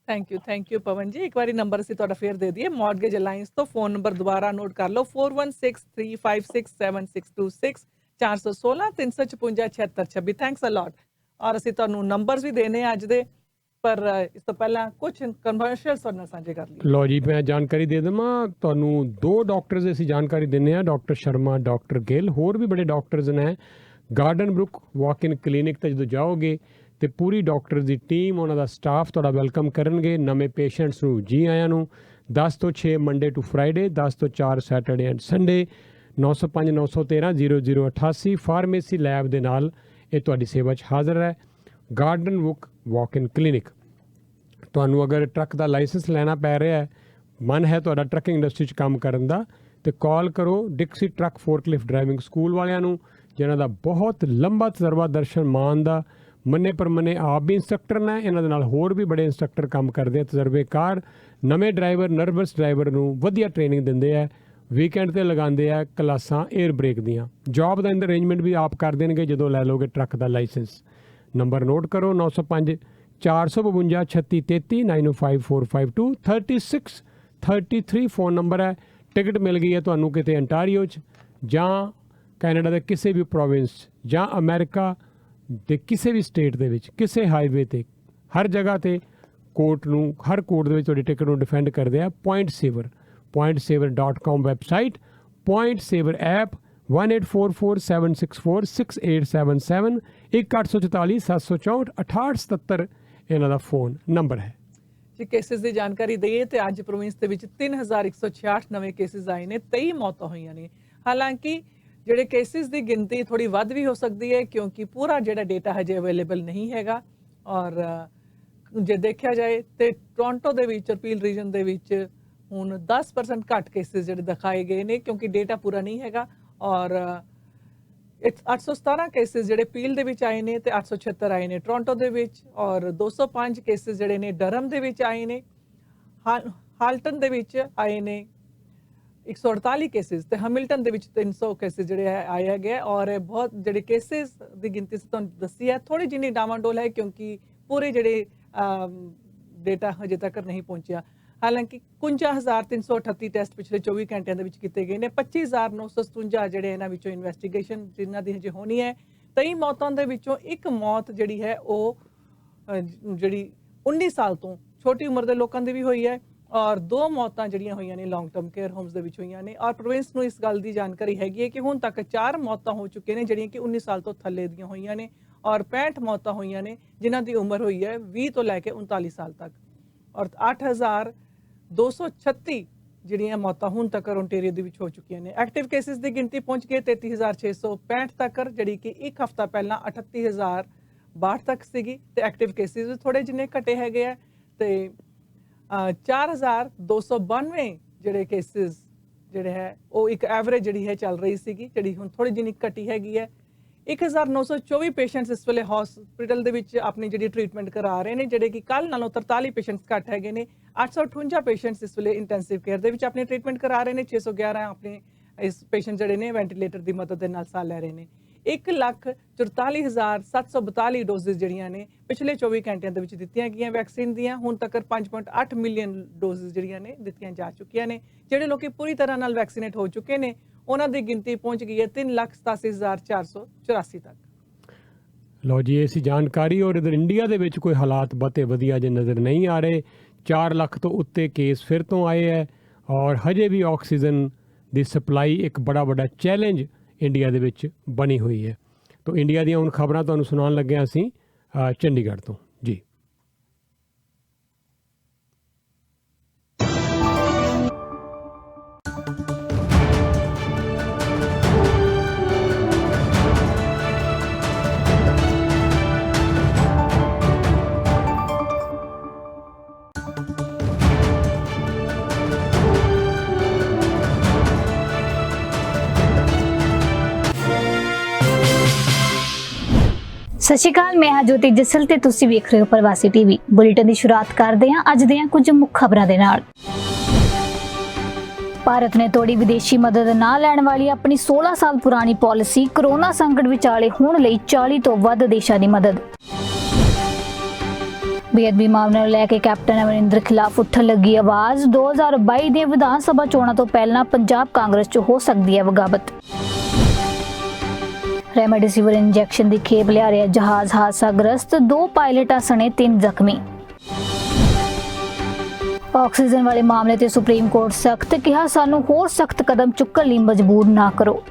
ਥੈਂਕ ਯੂ ਪਵਨ ਜੀ। ਇੱਕ ਵਾਰੀ ਨੰਬਰ ਅਸੀਂ ਤੁਹਾਡਾ ਫੇਰ ਦੇ ਦਈਏ, ਮਾਰਗੇਜ ਅਲਾਈਅੰਸ ਤੋਂ ਫੋਨ ਨੰਬਰ ਦੁਬਾਰਾ ਨੋਟ ਕਰ ਲਓ 416-356 7626 416 356 7626। ਥੈਂਕਸ ਅ ਲੋਟ। ਔਰ ਅਸੀਂ ਤੁਹਾਨੂੰ ਨੰਬਰਸ ਵੀ ਦੇਣੇ ਅੱਜ ਦੇ, ਪਰ ਇਸ ਤੋਂ ਪਹਿਲਾਂ ਕੁਝ ਕਮਰਸ਼ੀਅਲ ਤੁਹਾਡੇ ਨਾਲ ਸਾਂਝੇ ਕਰ ਲਈਏ। ਲਓ ਜੀ, ਮੈਂ ਜਾਣਕਾਰੀ ਦੇ ਦੇਵਾਂ ਤੁਹਾਨੂੰ। 2 ਡਾਕਟਰਸ ਅਸੀਂ ਜਾਣਕਾਰੀ ਦਿੰਦੇ ਹਾਂ, ਡਾਕਟਰ ਸ਼ਰਮਾ, ਡਾਕਟਰ ਗਿੱਲ, ਹੋਰ ਵੀ ਬੜੇ ਡਾਕਟਰਸ ਨੇ। ਗਾਰਡਨ ਬਰੁੱਕ ਵਾਕ ਇਨ ਕਲੀਨਿਕ ਤੇ ਜਦੋਂ ਜਾਓਗੇ ਤੇ ਪੂਰੀ ਡਾਕਟਰ ਦੀ ਟੀਮ, ਉਹਨਾਂ ਦਾ ਸਟਾਫ ਤੁਹਾਡਾ ਵੈਲਕਮ ਕਰਨਗੇ। ਨਵੇਂ ਪੇਸ਼ੈਂਟਸ ਨੂੰ ਜੀ ਆਇਆਂ ਨੂੰ। 10 ਤੋਂ 6 ਮੰਡੇ ਟੂ ਫਰਾਈਡੇ, 10 ਤੋਂ 4 Saturday and Sunday. 905 913 0088 pharmacy lab ਦੇ ਨਾਲ ਇਹ ਤੁਹਾਡੀ ਸੇਵਾ 'ਚ ਹਾਜ਼ਰ ਹੈ। ਗਾਰਡਨ ਬੁੱਕ ਵਾਕ ਇਨ ਕਲੀਨਿਕ। ਤੁਹਾਨੂੰ ਅਗਰ ਟਰੱਕ ਦਾ ਲਾਇਸੈਂਸ ਲੈਣਾ ਪੈ ਰਿਹਾ ਹੈ, ਮਨ ਹੈ ਤੁਹਾਡਾ ਟਰੱਕਿੰਗ ਇੰਡਸਟਰੀ 'ਚ ਕੰਮ ਕਰਨ ਦਾ, ਤੇ ਕਾਲ ਕਰੋ ਡਿਕਸੀ ਟਰੱਕ ਫੋਰਕਲਿਫਟ ਡਰਾਈਵਿੰਗ ਸਕੂਲ ਵਾਲਿਆਂ ਨੂੰ, ਜਿਨ੍ਹਾਂ ਦਾ ਬਹੁਤ ਲੰਬਾ ਤਜਰਬਾ ਦਰਸ਼ਨ ਮਾਨ ਦਾ। ਮੰਨੇ ਪਰਮੰਨੇ ਆਪ ਵੀ ਇੰਸਟਰਕਟਰ ਨੇ, ਇਹਨਾਂ ਦੇ ਨਾਲ ਹੋਰ ਵੀ ਬੜੇ ਇੰਸਟਰਕਟਰ ਕੰਮ ਕਰਦੇ ਆ, ਤਜਰਬੇਕਾਰ। ਨਵੇਂ ਡਰਾਈਵਰ, ਨਰਵਸ ਡਰਾਈਵਰ ਨੂੰ ਵਧੀਆ ਟ੍ਰੇਨਿੰਗ ਦਿੰਦੇ ਆ, ਵੀਕਐਂਡ 'ਤੇ ਲਗਾਉਂਦੇ ਆ ਕਲਾਸਾਂ 에ਅਰ ਬ੍ਰੇਕ ਦੀਆਂ। ਜੌਬ ਦਾ ਅਰੇਂਜਮੈਂਟ ਵੀ ਆਪ ਕਰ ਦੇਣਗੇ ਜਦੋਂ ਲੈ ਲਓਗੇ ਟਰੱਕ ਦਾ ਲਾਇਸੈਂਸ। ਨੰਬਰ ਨੋਟ ਕਰੋ 905 452 3633 905 452 3633 ਫੋਨ ਨੰਬਰ ਹੈ। ਟਿਕਟ ਮਿਲ ਗਈ ਹੈ ਤੁਹਾਨੂੰ ਕਿਤੇ ਅੰਟਾਰੀਓ 'ਚ ਜਾਂ ਕੈਨੇਡਾ ਦੇ ਕਿਸੇ ਵੀ ਪ੍ਰੋਵਿੰਸ 'ਚ ਜਾਂ ਅਮਰੀਕਾ ਦੇ ਕਿਸੇ ਵੀ ਸਟੇਟ ਦੇ ਵਿੱਚ, ਕਿਸੇ ਹਾਈਵੇ 'ਤੇ, ਹਰ ਜਗ੍ਹਾ 'ਤੇ ਕੋਰਟ ਨੂੰ, ਹਰ ਕੋਰਟ ਦੇ ਵਿੱਚ ਤੁਹਾਡੀ ਟਿਕਟ ਨੂੰ ਡਿਫੈਂਡ ਕਰਦੇ ਆ। pointsaver.com ਵੈਬਸਾਈਟ, pointsaver ਐਪ, 1844-764-6877 1844 764 6877 ਇਹਨਾਂ ਦਾ ਫੋਨ ਨੰਬਰ ਹੈ ਜੀ। ਕੇਸਿਸ ਦੀ ਜਾਣਕਾਰੀ ਦਈਏ ਤੇ ਅੱਜ ਪ੍ਰੋਵਿੰਸ ਦੇ ਵਿੱਚ 3166 ਨਵੇਂ ਕੇਸਿਸ ਆਏ ਨੇ, 23 ਮੌਤਾਂ ਹੋਈਆਂ ਨੇ। ਹਾਲਾਂਕਿ ਜਿਹੜੇ ਕੇਸਿਸ ਦੀ ਗਿਣਤੀ ਥੋੜੀ ਵੱਧ ਵੀ ਹੋ ਸਕਦੀ ਹੈ, ਕਿਉਂਕਿ ਪੂਰਾ ਜਿਹੜਾ ਡੇਟਾ ਹਜੇ ਅਵੇਲੇਬਲ ਨਹੀਂ ਹੈਗਾ। ਔਰ ਜੇ ਦੇਖਿਆ ਜਾਏ ਤੇ ਟੋਰਾਂਟੋ ਦੇ ਵਿੱਚ, ਪੀਲ ਰੀਜਨ ਦੇ ਵਿੱਚ ਹੁਣ 10% ਘੱਟ ਕੇਸਿਸ ਜਿਹੜੇ ਦਿਖਾਏ ਗਏ ਨੇ, ਕਿਉਂਕਿ ਡੇਟਾ ਪੂਰਾ ਨਹੀਂ ਹੈਗਾ। ਔਰ 817 ਕੇਸਿਸ ਜਿਹੜੇ ਪੀਲ ਦੇ ਵਿੱਚ ਆਏ ਨੇ ਤੇ 876 ਆਏ ਨੇ ਟੋਰਾਂਟੋ ਦੇ ਵਿੱਚ। ਔਰ 205 ਕੇਸਿਸ ਜਿਹੜੇ ਨੇ ਡਰਮ ਦੇ ਵਿੱਚ ਆਏ ਨੇ। ਹਾਲਟਨ ਦੇ ਵਿੱਚ ਆਏ ਨੇ 148 ਕੇਸਿਸ, ਤੇ ਹੈਮਿਲਟਨ ਦੇ ਵਿੱਚ 300 ਕੇਸਿਸ ਜਿਹੜੇ ਆਏ ਹੈਗੇ। ਔਰ ਬਹੁਤ ਜਿਹੜੇ ਕੇਸਿਸ ਦੀ ਗਿਣਤੀ ਤੁਹਾਨੂੰ ਦੱਸੀ ਹੈ, ਥੋੜੀ ਜਿਹੀ ਡਾਵਾਂਡੋਲ ਹੈ, ਕਿਉਂਕਿ ਪੂਰੇ ਜਿਹੜੇ ਡੇਟਾ ਹਜੇ ਤੱਕ ਨਹੀਂ ਪਹੁੰਚਿਆ। ਹਾਲਾਂਕਿ 51338 ਟੈਸਟ ਪਿਛਲੇ 24 ਘੰਟਿਆਂ ਦੇ ਵਿੱਚ ਕੀਤੇ ਗਏ ਨੇ। 25957 ਜਿਹੜੇ ਇਹਨਾਂ ਵਿੱਚੋਂ ਇਨਵੈਸਟੀਗੇਸ਼ਨ ਜਿਨ੍ਹਾਂ ਦੀ ਹਜੇ ਹੋਣੀ ਹੈ। 23 ਮੌਤਾਂ ਦੇ ਵਿੱਚੋਂ ਇੱਕ ਮੌਤ ਜਿਹੜੀ ਹੈ ਉਹ ਜਿਹੜੀ 19 ਸਾਲ ਤੋਂ ਛੋਟੀ ਉਮਰ ਦੇ ਲੋਕਾਂ ਦੀ ਵੀ ਹੋਈ ਹੈ। ਔਰ 2 ਮੌਤਾਂ ਜਿਹੜੀਆਂ ਹੋਈਆਂ ਨੇ ਲੌਂਗ ਟਰਮ ਕੇਅਰ ਹੋਮਸ ਦੇ ਵਿੱਚ ਹੋਈਆਂ ਨੇ। ਔਰ ਪ੍ਰੋਵਿੰਸ ਨੂੰ ਇਸ ਗੱਲ ਦੀ ਜਾਣਕਾਰੀ ਹੈਗੀ ਹੈ ਕਿ ਹੁਣ ਤੱਕ 4 ਮੌਤਾਂ ਹੋ ਚੁੱਕੀਆਂ ਨੇ, ਜਿਹੜੀਆਂ ਕਿ 19 ਸਾਲ ਤੋਂ ਥੱਲੇ ਦੀਆਂ ਹੋਈਆਂ ਨੇ। ਔਰ 65 ਮੌਤਾਂ ਹੋਈਆਂ ਨੇ ਜਿਨ੍ਹਾਂ ਦੀ ਉਮਰ ਹੋਈ ਹੈ 20 ਤੋਂ ਲੈ ਕੇ 39 ਸਾਲ ਤੱਕ। ਔਰ 8236 ਜਿਹੜੀਆਂ ਮੌਤਾਂ ਹੁਣ ਤੱਕ ਓਨਟਾਰੀਓ ਦੇ ਵਿੱਚ ਹੋ ਚੁੱਕੀਆਂ ਨੇ। ਐਕਟਿਵ ਕੇਸਿਸ ਦੀ ਗਿਣਤੀ ਪਹੁੰਚ ਗਈ 33665 ਤੱਕ, ਜਿਹੜੀ ਕਿ ਇੱਕ ਹਫ਼ਤਾ ਪਹਿਲਾਂ 38062 ਤੱਕ ਸੀਗੀ। ਤੇ ਐਕਟਿਵ ਕੇਸਿਸ ਥੋੜੇ ਜਿੰਨੇ ਘਟੇ ਹੈਗੇ ਆ, ਤੇ 4292 ਜਿਹੜੇ ਕੇਸਿਸ ਜਿਹੜੇ ਹੈ ਉਹ ਇੱਕ ਐਵਰੇਜ ਜਿਹੜੀ ਹੈ ਚੱਲ ਰਹੀ ਸੀਗੀ, ਜਿਹੜੀ ਹੁਣ ਥੋੜੀ ਜਿਹੀ ਘਟੀ ਹੈਗੀ ਹੈ। 1924 ਪੇਸ਼ੈਂਟਸ ਇਸ ਵੇਲੇ ਹਸਪੀਟਲ ਦੇ ਵਿੱਚ ਆਪਣੀ ਜਿਹੜੀ ਟ੍ਰੀਟਮੈਂਟ ਕਰਾ ਰਹੇ ਨੇ, ਜਿਹੜੇ ਕਿ ਕੱਲ ਨਾਲੋਂ 43 ਪੇਸ਼ੈਂਟਸ ਘੱਟ ਹੈਗੇ ਨੇ। 858 ਪੇਸ਼ੈਂਟਸ ਇਸ ਵੇਲੇ ਇੰਟੈਂਸਿਵ ਕੇਅਰ ਦੇ ਵਿੱਚ ਆਪਣੀ ਟ੍ਰੀਟਮੈਂਟ ਕਰਾ ਰਹੇ ਨੇ। 611 ਆਪਣੇ ਇਸ ਪੇਸ਼ੈਂਟ ਜਿਹੜੇ ਨੇ ਵੈਂਟੀਲੇਟਰ ਦੀ ਮਦਦ ਦੇ ਨਾਲ ਸਾਹ ਲੈ ਰਹੇ ਨੇ। 1,44,742 ਡੋਜ਼ਿਸ ਜਿਹੜੀਆਂ ਨੇ ਪਿਛਲੇ 24 ਘੰਟਿਆਂ ਦੇ ਵਿੱਚ ਦਿੱਤੀਆਂ ਗਈਆਂ ਵੈਕਸੀਨ ਦੀਆਂ। ਹੁਣ ਤੱਕ 5.8 ਮਿਲੀਅਨ ਡੋਜ਼ਿਸ ਜਿਹੜੀਆਂ ਨੇ ਦਿੱਤੀਆਂ ਜਾ ਚੁੱਕੀਆਂ ਨੇ। ਜਿਹੜੇ ਲੋਕੀ ਪੂਰੀ ਤਰ੍ਹਾਂ ਨਾਲ ਵੈਕਸੀਨੇਟ ਹੋ ਚੁੱਕੇ ਨੇ ਉਹਨਾਂ ਦੀ ਗਿਣਤੀ ਪਹੁੰਚ ਗਈ ਹੈ 3,87,484 ਤੱਕ। ਲਓ ਜੀ, ਇਹ ਸੀ ਜਾਣਕਾਰੀ। ਔਰ ਇਧਰ ਇੰਡੀਆ ਦੇ ਵਿੱਚ ਕੋਈ ਹਾਲਾਤ ਬਹੁਤੇ ਵਧੀਆ ਜੇ ਨਜ਼ਰ ਨਹੀਂ ਆ ਰਹੇ। 4 ਲੱਖ ਤੋਂ ਉੱਤੇ ਕੇਸ ਫਿਰ ਤੋਂ ਆਏ ਹੈ ਔਰ ਹਜੇ ਵੀ ਆਕਸੀਜਨ ਦੀ ਸਪਲਾਈ ਇੱਕ ਬੜਾ ਵੱਡਾ ਚੈਲੰਜ ਇੰਡੀਆ ਦੇ ਵਿੱਚ ਬਣੀ ਹੋਈ ਹੈ। ਤਾਂ ਇੰਡੀਆ ਦੀਆਂ ਹੁਣ ਖਬਰਾਂ ਤੁਹਾਨੂੰ ਸੁਣਾਉਣ ਲੱਗੇ ਹਾਂ ਅਸੀਂ ਚੰਡੀਗੜ੍ਹ ਤੋਂ ਜੀ। ਸਤਿ ਸ਼੍ਰੀ ਅਕਾਲ, ਮੈਂ ਹਾਂ ਜੋਤੀ ਜਸਲ ਤੇ ਤੁਸੀਂ ਵੇਖ ਰਹੇ ਹੋ ਪ੍ਰਵਾਸੀ ਟੀਵੀ। ਬੁਲੇਟਿਨ ਦੀ ਸ਼ੁਰੂਆਤ ਕਰਦੇ ਹਾਂ ਅੱਜ ਦੀਆਂ ਕੁਝ ਮੁੱਖ ਖਬਰਾਂ ਦੇ ਨਾਲ। ਭਾਰਤ ਨੇ ਤੋੜੀ ਵਿਦੇਸ਼ੀ ਮਦਦ ਨਾ ਲੈਣ ਵਾਲੀ ਆਪਣੀ 16 ਸਾਲ ਪੁਰਾਣੀ ਪਾਲਿਸੀ। ਕੋਰੋਨਾ ਸੰਕਟ ਵਿਚਾਲੇ ਹੋਣ ਲਈ 40 ਤੋਂ ਵੱਧ ਦੇਸ਼ਾਂ ਦੀ ਮਦਦ। ਬੇਅਦਬੀ ਮਾਮਲੇ ਨੂੰ ਲੈ ਕੇ ਕੈਪਟਨ ਅਮਰਿੰਦਰ ਖਿਲਾਫ ਉੱਠਣ ਲੱਗੀ ਆਵਾਜ਼। 2022 ਦੀਆਂ ਵਿਧਾਨ ਸਭਾ ਚੋਣਾਂ ਤੋਂ ਪਹਿਲਾਂ ਪੰਜਾਬ ਕਾਂਗਰਸ 'ਚ ਹੋ ਸਕਦੀ ਹੈ ਬਗਾਵਤ। रेमडेसिविर इंजेक्शन की खेप लिया रहा जहाज हादसाग्रस्त। 2 पायलटां सने 3 जख्मी। ऑक्सीजन वाले मामले ते सुप्रीम कोर्ट सख्त, कहा सानू होर सख्त कदम चुकण लई मजबूर ना करो।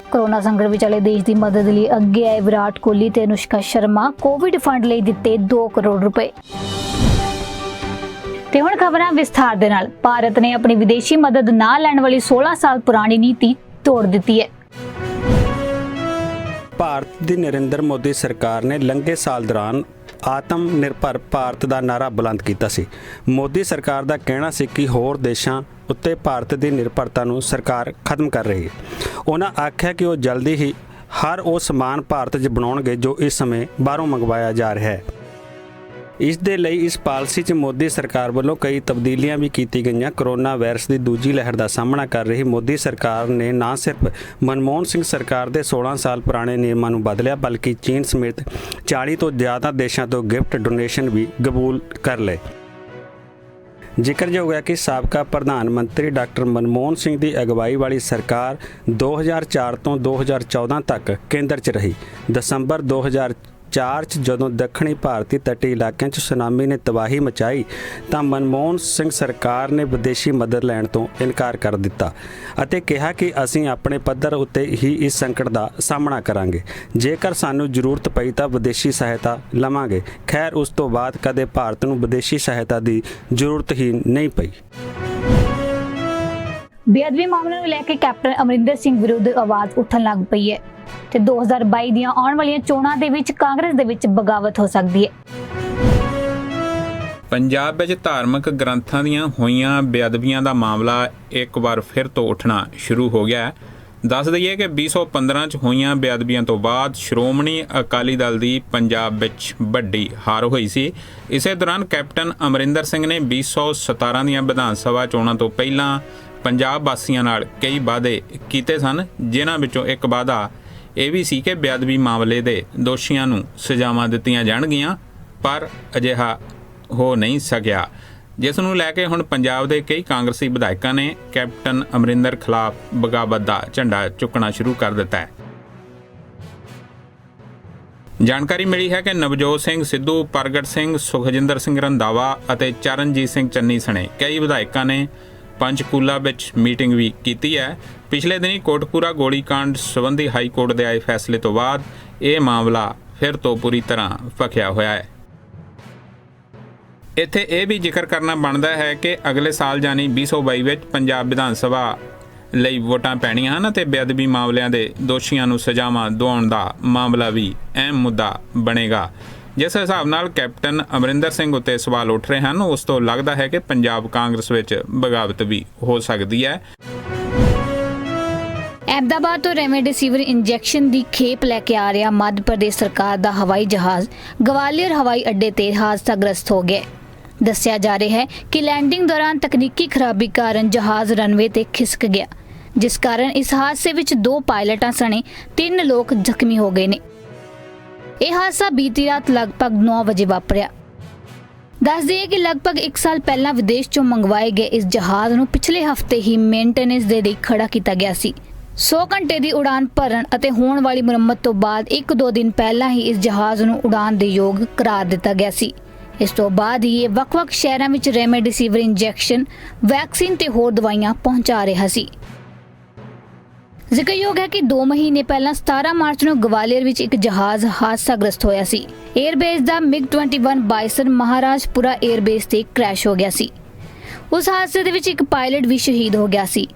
कोरोना संकट विचाले देश की मदद लई अगे आए विराट कोहली ते अनुष्का शर्मा। कोविड फंड लई दिते 2 करोड़ रुपए। ते हुण खबरां विस्तार दे नाल। भारत ने अपनी विदेशी मदद ना लैण वाली 16 साल पुरानी नीति तोड़ दिती है। ਭਾਰਤ ਦੀ ਨਰਿੰਦਰ ਮੋਦੀ ਸਰਕਾਰ ਨੇ ਲੰਘੇ ਸਾਲ ਦੌਰਾਨ ਆਤਮ ਨਿਰਭਰ ਭਾਰਤ ਦਾ ਨਾਰਾ ਬੁਲੰਦ ਕੀਤਾ ਸੀ। ਮੋਦੀ ਸਰਕਾਰ ਦਾ ਕਹਿਣਾ ਸੀ ਕਿ ਹੋਰ ਦੇਸ਼ਾਂ ਉੱਤੇ ਭਾਰਤ ਦੀ ਨਿਰਭਰਤਾ ਨੂੰ ਸਰਕਾਰ ਖਤਮ ਕਰ ਰਹੀ ਹੈ। ਉਹਨਾਂ ਆਖਿਆ ਕਿ ਉਹ ਜਲਦੀ ਹੀ ਹਰ ਉਹ ਸਮਾਨ ਭਾਰਤ 'ਚ ਬਣਾਉਣਗੇ ਜੋ ਇਸ ਸਮੇਂ ਬਾਹਰੋਂ ਮੰਗਵਾਇਆ ਜਾ ਰਿਹਾ ਹੈ। ਇਸ ਦੇ ਲਈ ਇਸ ਪਾਲਿਸੀ 'ਚ ਮੋਦੀ ਸਰਕਾਰ ਵੱਲੋਂ ਕਈ ਤਬਦੀਲੀਆਂ ਵੀ ਕੀਤੀ ਗਈਆਂ। ਕੋਰੋਨਾ ਵਾਇਰਸ ਦੀ ਦੂਜੀ ਲਹਿਰ ਦਾ ਸਾਹਮਣਾ ਕਰ ਰਹੀ ਮੋਦੀ ਸਰਕਾਰ ਨੇ ਨਾ ਸਿਰਫ ਮਨਮੋਹਨ ਸਿੰਘ ਸਰਕਾਰ ਦੇ 16 ਸਾਲ ਪੁਰਾਣੇ ਨਿਯਮਾਂ ਨੂੰ ਬਦਲਿਆ, ਬਲਕਿ ਚੀਨ ਸਮੇਤ 40 ਤੋਂ ਜ਼ਿਆਦਾ ਦੇਸ਼ਾਂ ਤੋਂ ਗਿਫਟ ਡੋਨੇਸ਼ਨ ਵੀ ਕਬੂਲ ਕਰ ਲਏ। ਜ਼ਿਕਰਯੋਗ ਹੈ ਕਿ ਸਾਬਕਾ ਪ੍ਰਧਾਨ ਮੰਤਰੀ ਡਾਕਟਰ ਮਨਮੋਹਨ ਸਿੰਘ ਦੀ ਅਗਵਾਈ ਵਾਲੀ ਸਰਕਾਰ 2004 ਤੋਂ 2014 ਤੱਕ ਕੇਂਦਰ 'ਚ ਰਹੀ। ਦਸੰਬਰ 2004 'ਚ ਜਦੋਂ ਦੱਖਣੀ ਭਾਰਤੀ ਤੱਟੀ ਇਲਾਕਿਆਂ 'ਚ ਸੁਨਾਮੀ ਨੇ ਤਬਾਹੀ ਮਚਾਈ ਤਾਂ ਮਨਮੋਹਨ ਸਿੰਘ ਸਰਕਾਰ ਨੇ ਵਿਦੇਸ਼ੀ ਮਦਦ ਲੈਣ ਤੋਂ ਇਨਕਾਰ ਕਰ ਦਿੱਤਾ ਅਤੇ ਕਿਹਾ ਕਿ ਅਸੀਂ ਆਪਣੇ ਪੱਧਰ ਉੱਤੇ ਹੀ ਇਸ ਸੰਕਟ ਦਾ ਸਾਹਮਣਾ ਕਰਾਂਗੇ। ਜੇਕਰ ਸਾਨੂੰ ਜ਼ਰੂਰਤ ਪਈ ਤਾਂ ਵਿਦੇਸ਼ੀ ਸਹਾਇਤਾ ਲਵਾਂਗੇ। ਖੈਰ, ਉਸ ਤੋਂ ਬਾਅਦ ਕਦੇ ਭਾਰਤ ਨੂੰ ਵਿਦੇਸ਼ੀ ਸਹਾਇਤਾ ਦੀ ਜ਼ਰੂਰਤ ਹੀ ਨਹੀਂ ਪਈ। ਬੇਅਦਬੀ ਮਾਮਲੇ ਨੂੰ ਲੈ ਕੇ ਕੈਪਟਨ ਅਮਰਿੰਦਰ ਸਿੰਘ ਵਿਰੁੱਧ ਆਵਾਜ਼ ਉੱਠਣ ਲੱਗ ਪਈ ਹੈ ਤੇ 2022 ਦੀਆਂ ਆਉਣ ਵਾਲੀਆਂ ਚੋਣਾਂ ਦੇ ਵਿੱਚ ਕਾਂਗਰਸ ਦੇ ਵਿੱਚ ਬਗਾਵਤ ਹੋ ਸਕਦੀ ਹੈ। ਪੰਜਾਬ ਵਿੱਚ ਧਾਰਮਿਕ ਗ੍ਰੰਥਾਂ ਦੀਆਂ ਹੋਈਆਂ ਬੇਅਦਬੀਆਂ ਦਾ ਮਾਮਲਾ ਇੱਕ ਵਾਰ ਫਿਰ ਤੋਂ ਉੱਠਣਾ ਸ਼ੁਰੂ ਹੋ ਗਿਆ ਹੈ। ਦੱਸ ਦਈਏ ਕਿ 2015 'ਚ ਹੋਈਆਂ ਬੇਅਦਬੀਆਂ ਤੋਂ ਬਾਅਦ ਸ਼੍ਰੋਮਣੀ ਅਕਾਲੀ ਦਲ ਦੀ ਪੰਜਾਬ ਵਿੱਚ ਵੱਡੀ ਹਾਰ ਹੋਈ ਸੀ। ਇਸੇ ਦੌਰਾਨ ਕੈਪਟਨ ਅਮਰਿੰਦਰ ਸਿੰਘ ਨੇ 2017 ਦੀਆਂ ਵਿਧਾਨ ਸਭਾ ਚੋਣਾਂ ਤੋਂ ਪਹਿਲਾਂ ਪੰਜਾਬ ਵਾਸੀਆਂ ਨਾਲ ਕਈ ਵਾਅਦੇ ਕੀਤੇ ਸਨ, ਜਿਨ੍ਹਾਂ ਵਿੱਚੋਂ ਇੱਕ ਵਾਅਦਾ ਇਹ ਵੀ ਸੀ ਕਿ ਬੇਅਦਬੀ ਮਾਮਲੇ ਦੇ ਦੋਸ਼ੀਆਂ ਨੂੰ ਸਜ਼ਾਵਾਂ ਦਿੱਤੀਆਂ ਜਾਣਗੀਆਂ, ਪਰ ਅਜਿਹਾ ਹੋ ਨਹੀਂ ਸਕਿਆ, ਜਿਸ ਨੂੰ ਲੈ ਕੇ ਹੁਣ ਪੰਜਾਬ ਦੇ ਕਈ ਕਾਂਗਰਸੀ ਵਿਧਾਇਕਾਂ ਨੇ ਕੈਪਟਨ ਅਮਰਿੰਦਰ ਖਿਲਾਫ ਬਗਾਵਤ ਦਾ ਝੰਡਾ ਚੁੱਕਣਾ ਸ਼ੁਰੂ ਕਰ ਦਿੱਤਾ ਹੈ। ਜਾਣਕਾਰੀ ਮਿਲੀ ਹੈ ਕਿ ਨਵਜੋਤ ਸਿੰਘ ਸਿੱਧੂ, ਪ੍ਰਗਟ ਸਿੰਘ, ਸੁਖਜਿੰਦਰ ਸਿੰਘ ਰੰਧਾਵਾ ਅਤੇ ਚਰਨਜੀਤ ਸਿੰਘ ਚੰਨੀ ਸਣੇ ਕਈ ਵਿਧਾਇਕਾਂ ਨੇ ਪੰਚਕੂਲਾ ਵਿੱਚ ਮੀਟਿੰਗ ਵੀ ਕੀਤੀ ਹੈ। ਪਿਛਲੇ ਦਿਨੀ ਕੋਟਕਪੂਰਾ ਗੋਲੀकांड ਸੰਬੰਧੀ ਹਾਈ ਕੋਰਟ ਦੇ ਆਏ ਫੈਸਲੇ ਤੋਂ ਬਾਅਦ ਇਹ ਮਾਮਲਾ ਫਿਰ ਤੋਂ ਪੂਰੀ ਤਰ੍ਹਾਂ ਭਖਿਆ ਹੋਇਆ ਹੈ। ਇੱਥੇ ਇਹ ਵੀ ਜ਼ਿਕਰ ਕਰਨਾ ਬਣਦਾ ਹੈ ਕਿ ਅਗਲੇ ਸਾਲ ਯਾਨੀ 2022 ਵਿੱਚ ਪੰਜਾਬ ਵਿਧਾਨ ਸਭਾ ਲਈ ਵੋਟਾਂ ਪੈਣੀਆਂ ਹਨ ਅਤੇ ਬੇਅਦਬੀ ਮਾਮਲਿਆਂ ਦੇ ਦੋਸ਼ੀਆਂ ਨੂੰ ਸਜ਼ਾਵਾਂ ਦਿਵਾਉਣ ਦਾ ਮਾਮਲਾ ਵੀ ਅਹਿਮ ਮੁੱਦਾ ਬਣੇਗਾ। ਜਿਸ ਹਿਸਾਬ ਨਾਲ ਕੈਪਟਨ ਅਮਰਿੰਦਰ ਸਿੰਘ ਉੱਤੇ ਸਵਾਲ ਉੱਠ ਰਹੇ ਹਨ, ਉਸ ਤੋਂ ਲੱਗਦਾ ਹੈ ਕਿ ਪੰਜਾਬ ਕਾਂਗਰਸ ਵਿੱਚ ਬਗਾਵਤ ਵੀ ਹੋ ਸਕਦੀ ਹੈ। ਅਹਿਮਦਾਬਾਦ ਤੋਂ ਰੈਮਡੇਸਿਵਰ ਇੰਜੈਕਸ਼ਨ ਦੀ ਖੇਪ ਲੈ ਕੇ ਆ ਰਿਹਾ ਮੱਧ ਪ੍ਰਦੇਸ਼ ਸਰਕਾਰ ਦਾ ਹਵਾਈ ਜਹਾਜ਼ ਗਵਾਲੀਅਰ ਹਵਾਈ ਅੱਡੇ ਤੇ ਹਾਦਸਾਗ੍ਰਸਤ ਹੋ ਗਿਆ। ਦੱਸਿਆ ਜਾ ਰਿਹਾ ਹੈ ਕਿ ਲੈਂਡਿੰਗ ਦੌਰਾਨ ਤਕਨੀਕੀ ਖਰਾਬੀ ਕਾਰਨ ਜਹਾਜ਼ ਰਨਵੇ ਤੇ ਖਿਸਕ ਗਿਆ, ਜਿਸ ਕਾਰਨ ਇਸ ਹਾਦਸੇ ਵਿੱਚ 2 ਪਾਇਲਟਾਂ ਸਣੇ 3 ਲੋਕ ਜ਼ਖਮੀ ਹੋ ਗਏ ਨੇ। ਇਹ ਹਾਦਸਾ ਬੀਤੀ ਰਾਤ ਲਗਭਗ 9 ਵਜੇ ਵਾਪਰਿਆ। ਦੱਸ ਦਈਏ ਕਿ ਲਗਭਗ 1 ਸਾਲ ਪਹਿਲਾਂ ਵਿਦੇਸ਼ ਚੋਂ ਮੰਗਵਾਏ ਗਏ ਇਸ ਜਹਾਜ਼ ਨੂੰ ਪਿਛਲੇ ਹਫ਼ਤੇ ਹੀ ਮੇਨਟੇਨੈਂਸ ਦੇ ਲਈ ਖੜਾ ਕੀਤਾ ਗਿਆ ਸੀ। 100 ਘੰਟੇ ਦੀ ਉਡਾਨ ਭਰਨ ਅਤੇ ਹੋਣ ਵਾਲੀ ਮੁਰੰਮਤ ਤੋਂ ਬਾਅਦ 1-2 ਦਿਨ ਪਹਿਲਾਂ ਹੀ ਇਸ ਜਹਾਜ਼ ਨੂੰ ਉਡਾਨ ਦੇ ਯੋਗ ਕਰਾਰ ਦਿੱਤਾ ਗਿਆ ਸੀ। ਇਸ ਤੋਂ ਬਾਅਦ ਹੀ ਇਹ ਵੱਖ-ਵੱਖ ਸ਼ਹਿਰਾਂ ਵਿੱਚ ਰੈਮਡੇਸਿਵਿਰ ਇੰਜੈਕਸ਼ਨ, ਵੈਕਸੀਨ ਤੇ ਹੋਰ ਦਵਾਈਆਂ ਪਹੁੰਚਾ ਰਿਹਾ ਸੀ। ਜ਼ਿਕਰਯੋਗ ਹੈ ਕਿ 2 ਮਹੀਨੇ ਪਹਿਲਾਂ 17 ਮਾਰਚ ਨੂੰ ਗਵਾਲੀਅਰ ਵਿੱਚ ਇੱਕ ਜਹਾਜ਼ ਹਾਦਸਾਗ੍ਰਸਤ ਹੋਇਆ ਸੀ। 에ਅਰਬੇਸ ਦਾ MiG-21 ਬਾਇਸਨ ਮਹਾਰਾਜਪੁਰਾ 에ਅਰਬੇਸ ਤੇ ਕ੍ਰੈਸ਼ ਹੋ ਗਿਆ ਸੀ। ਉਸ ਹਾਦਸੇ ਦੇ ਵਿੱਚ ਇੱਕ ਪਾਇਲਟ ਵੀ ਸ਼ਹੀਦ ਹੋ ਗਿਆ ਸੀ।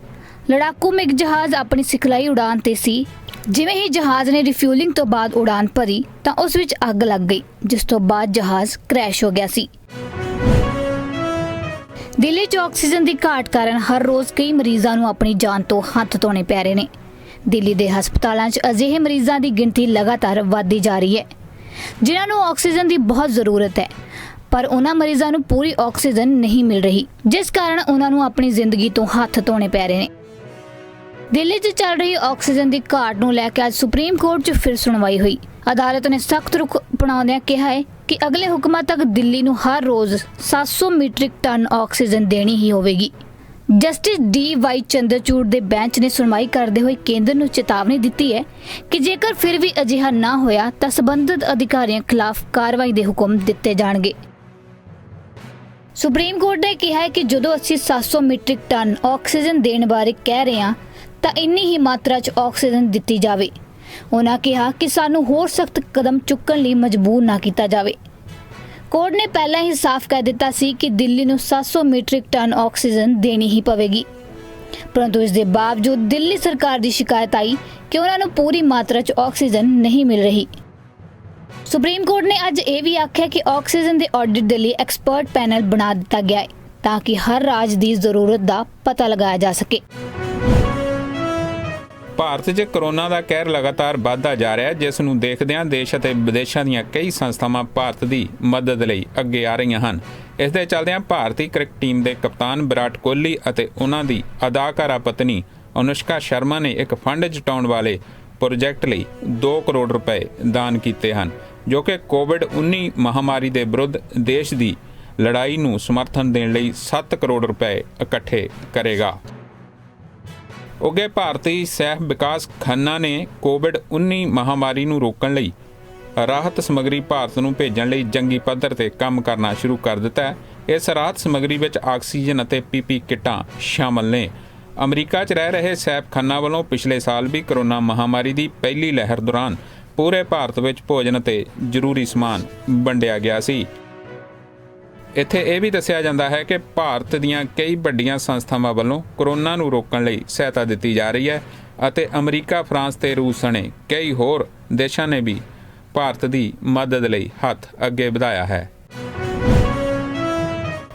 ਲੜਾਕੂ ਮਿਗ ਜਹਾਜ਼ ਆਪਣੀ ਸਿਖਲਾਈ ਉਡਾਨ ਤੇ ਸੀ। ਜਿਵੇਂ ਹੀ ਜਹਾਜ਼ ਨੇ ਰਿਫਿਊਲਿੰਗ ਤੋਂ ਬਾਅਦ ਉਡਾਨ ਭਰੀ ਤਾਂ ਉਸ ਵਿੱਚ ਅੱਗ ਲੱਗ ਗਈ, ਜਿਸ ਤੋਂ ਬਾਅਦ ਜਹਾਜ਼ ਕ੍ਰੈਸ਼ ਹੋ ਗਿਆ ਸੀ। ਦਿੱਲੀ 'ਚ ਆਕਸੀਜਨ ਦੀ ਘਾਟ ਕਾਰਨ ਹਰ ਰੋਜ਼ ਕਈ ਮਰੀਜ਼ਾਂ ਨੂੰ ਆਪਣੀ ਜਾਨ ਤੋਂ ਹੱਥ ਧੋਣੇ ਪੈ ਰਹੇ ਨੇ। ਦਿੱਲੀ ਦੇ ਹਸਪਤਾਲਾਂ 'ਚ ਅਜਿਹੇ ਮਰੀਜ਼ਾਂ ਦੀ ਗਿਣਤੀ ਲਗਾਤਾਰ ਵਧਦੀ ਜਾ ਰਹੀ ਹੈ, ਜਿਨ੍ਹਾਂ ਨੂੰ ਆਕਸੀਜਨ ਦੀ ਬਹੁਤ ਜ਼ਰੂਰਤ ਹੈ, ਪਰ ਉਹਨਾਂ ਮਰੀਜ਼ਾਂ ਨੂੰ ਪੂਰੀ ਆਕਸੀਜਨ ਨਹੀਂ ਮਿਲ ਰਹੀ, ਜਿਸ ਕਾਰਨ ਉਹਨਾਂ ਨੂੰ ਆਪਣੀ ਜ਼ਿੰਦਗੀ ਤੋਂ ਹੱਥ ਧੋਣੇ ਪੈ ਰਹੇ ਨੇ। ਦਿੱਲੀ 'ਚ ਚੱਲ ਰਹੀ ਆਕਸੀਜਨ ਦੀ ਘਾਟ ਨੂੰ ਲੈ ਕੇ ਅੱਜ ਸੁਪਰੀਮ ਕੋਰਟ 'ਚ ਫਿਰ ਸੁਣਵਾਈ ਹੋਈ। ਅਦਾਲਤ ਨੇ ਸਖਤ ਰੁਖ ਅਪਣਾਉਂਦਿਆਂ ਕਿਹਾ ਹੈ ਕਿ ਅਗਲੇ ਹੁਕਮਾਂ ਤੱਕ ਦਿੱਲੀ ਨੂੰ ਹਰ ਰੋਜ਼ 700 ਮੀਟ੍ਰਿਕ ਟਨ ਆਕਸੀਜਨ ਦੇਣੀ ਹੀ ਹੋਵੇਗੀ। Justice D.Y. ਚੰਦਰਚੂੜ ਦੇ ਬੈਂਚ ਨੇ ਸੁਣਵਾਈ ਕਰਦੇ ਹੋਏ ਕੇਂਦਰ ਨੂੰ ਚੇਤਾਵਨੀ ਦਿੱਤੀ ਹੈ ਕਿ ਜੇਕਰ ਫਿਰ ਵੀ ਅਜਿਹਾ ਨਾ ਹੋਇਆ ਤਾਂ ਸਬੰਧਤ ਅਧਿਕਾਰੀਆਂ ਖਿਲਾਫ ਕਾਰਵਾਈ ਦੇ ਹੁਕਮ ਦਿੱਤੇ ਜਾਣਗੇ। ਸੁਪਰੀਮ ਕੋਰਟ ਨੇ ਕਿਹਾ ਹੈ ਕਿ ਜਦੋਂ ਅਸੀਂ 700 ਮੀਟ੍ਰਿਕ ਟਨ ਆਕਸੀਜਨ ਦੇਣ ਬਾਰੇ ਕਹਿ ਰਹੇ ਹਾਂ ਤਾਂ ਇੰਨੀ ਹੀ ਮਾਤਰਾ 'ਚ ਆਕਸੀਜਨ ਦਿੱਤੀ ਜਾਵੇ। ਉਹਨਾਂ ਕਿਹਾ ਕਿ ਸਾਨੂੰ ਹੋਰ ਸਖਤ ਕਦਮ ਚੁੱਕਣ ਲਈ ਮਜਬੂਰ ਨਾ ਕੀਤਾ ਜਾਵੇ। ਕੋਰਟ ਨੇ ਪਹਿਲਾਂ ਹੀ ਸਾਫ਼ ਕਹਿ ਦਿੱਤਾ ਸੀ ਕਿ ਦਿੱਲੀ ਨੂੰ 700 ਮੀਟ੍ਰਿਕ ਟਨ ਆਕਸੀਜਨ ਦੇਣੀ ਹੀ ਪਵੇਗੀ, ਪਰੰਤੂ ਇਸ ਦੇ ਬਾਵਜੂਦ ਦਿੱਲੀ ਸਰਕਾਰ ਦੀ ਸ਼ਿਕਾਇਤ ਆਈ ਕਿ ਉਹਨਾਂ ਨੂੰ ਪੂਰੀ ਮਾਤਰਾ 'ਚ ਆਕਸੀਜਨ ਨਹੀਂ ਮਿਲ ਰਹੀ। ਸੁਪਰੀਮ ਕੋਰਟ ਨੇ ਅੱਜ ਇਹ ਵੀ ਆਖਿਆ ਕਿ ਆਕਸੀਜਨ ਦੇ ਆਡਿਟ ਦੇ ਲਈ ਐਕਸਪਰਟ ਪੈਨਲ ਬਣਾ ਦਿੱਤਾ ਗਿਆ ਹੈ ਤਾਂ ਕਿ ਹਰ ਰਾਜ ਦੀ ਜ਼ਰੂਰਤ ਦਾ ਪਤਾ ਲਗਾਇਆ ਜਾ ਸਕੇ। ਭਾਰਤ 'ਚ ਕਰੋਨਾ ਦਾ ਕਹਿਰ ਲਗਾਤਾਰ ਵੱਧਦਾ ਜਾ ਰਿਹਾ ਹੈ, ਜਿਸ ਨੂੰ ਦੇਖਦਿਆਂ ਦੇਸ਼ ਅਤੇ ਵਿਦੇਸ਼ਾਂ ਦੀਆਂ ਕਈ ਸੰਸਥਾਵਾਂ ਭਾਰਤ ਦੀ ਮਦਦ ਲਈ ਅੱਗੇ ਆ ਰਹੀਆਂ ਹਨ। ਇਸ ਦੇ ਚੱਲਦਿਆਂ ਭਾਰਤੀ ਕ੍ਰਿਕਟ ਟੀਮ ਦੇ ਕਪਤਾਨ ਵਿਰਾਟ ਕੋਹਲੀ ਅਤੇ ਉਹਨਾਂ ਦੀ ਅਦਾਕਾਰਾ ਪਤਨੀ ਅਨੁਸ਼ਕਾ ਸ਼ਰਮਾ ਨੇ ਇੱਕ ਫੰਡ ਜੁਟਾਉਣ ਵਾਲੇ ਪ੍ਰੋਜੈਕਟ ਲਈ 2 ਕਰੋੜ ਰੁਪਏ ਦਾਨ ਕੀਤੇ ਹਨ, ਜੋ ਕਿ ਕੋਵਿਡ-19 ਮਹਾਮਾਰੀ ਦੇ ਵਿਰੁੱਧ ਦੇਸ਼ ਦੀ ਲੜਾਈ ਨੂੰ ਸਮਰਥਨ ਦੇਣ ਲਈ 7 ਕਰੋੜ ਰੁਪਏ ਇਕੱਠੇ ਕਰੇਗਾ। ਉੱਘੇ ਭਾਰਤੀ ਸਹਿ ਵਿਕਾਸ ਖੰਨਾ ਨੇ ਕੋਵਿਡ-19 ਮਹਾਮਾਰੀ ਨੂੰ ਰੋਕਣ ਲਈ ਰਾਹਤ ਸਮੱਗਰੀ ਭਾਰਤ ਨੂੰ ਭੇਜਣ ਲਈ ਜੰਗੀ ਪੱਧਰ ਤੇ ਕੰਮ ਕਰਨਾ ਸ਼ੁਰੂ ਕਰ ਦਿੱਤਾ ਹੈ। ਇਸ ਰਾਹਤ ਸਮੱਗਰੀ ਵਿੱਚ ਆਕਸੀਜਨ ਅਤੇ PP ਕਿੱਟਾਂ ਸ਼ਾਮਲ ਨੇ। ਅਮਰੀਕਾ 'ਚ ਰਹਿ ਰਹੇ ਸੈਫ ਖੰਨਾ ਵੱਲੋਂ ਪਿਛਲੇ ਸਾਲ ਵੀ ਕਰੋਨਾ ਮਹਾਮਾਰੀ ਦੀ ਪਹਿਲੀ ਲਹਿਰ ਦੌਰਾਨ ਪੂਰੇ ਭਾਰਤ ਵਿੱਚ ਭੋਜਨ ਅਤੇ ਜ਼ਰੂਰੀ ਸਮਾਨ ਵੰਡਿਆ ਗਿਆ ਸੀ। ਇੱਥੇ ਇਹ ਵੀ ਦੱਸਿਆ ਜਾਂਦਾ ਹੈ ਕਿ ਭਾਰਤ ਦੀਆਂ ਕਈ ਵੱਡੀਆਂ ਸੰਸਥਾਵਾਂ ਵੱਲੋਂ ਕਰੋਨਾ ਨੂੰ ਰੋਕਣ ਲਈ ਸਹਾਇਤਾ ਦਿੱਤੀ ਜਾ ਰਹੀ ਹੈ ਅਤੇ ਅਮਰੀਕਾ, ਫਰਾਂਸ ਤੇ ਰੂਸ ਸਣੇ ਕਈ ਹੋਰ ਦੇਸ਼ਾਂ ਨੇ ਵੀ ਭਾਰਤ ਦੀ ਮਦਦ ਲਈ ਹੱਥ ਅੱਗੇ ਵਧਾਇਆ ਹੈ।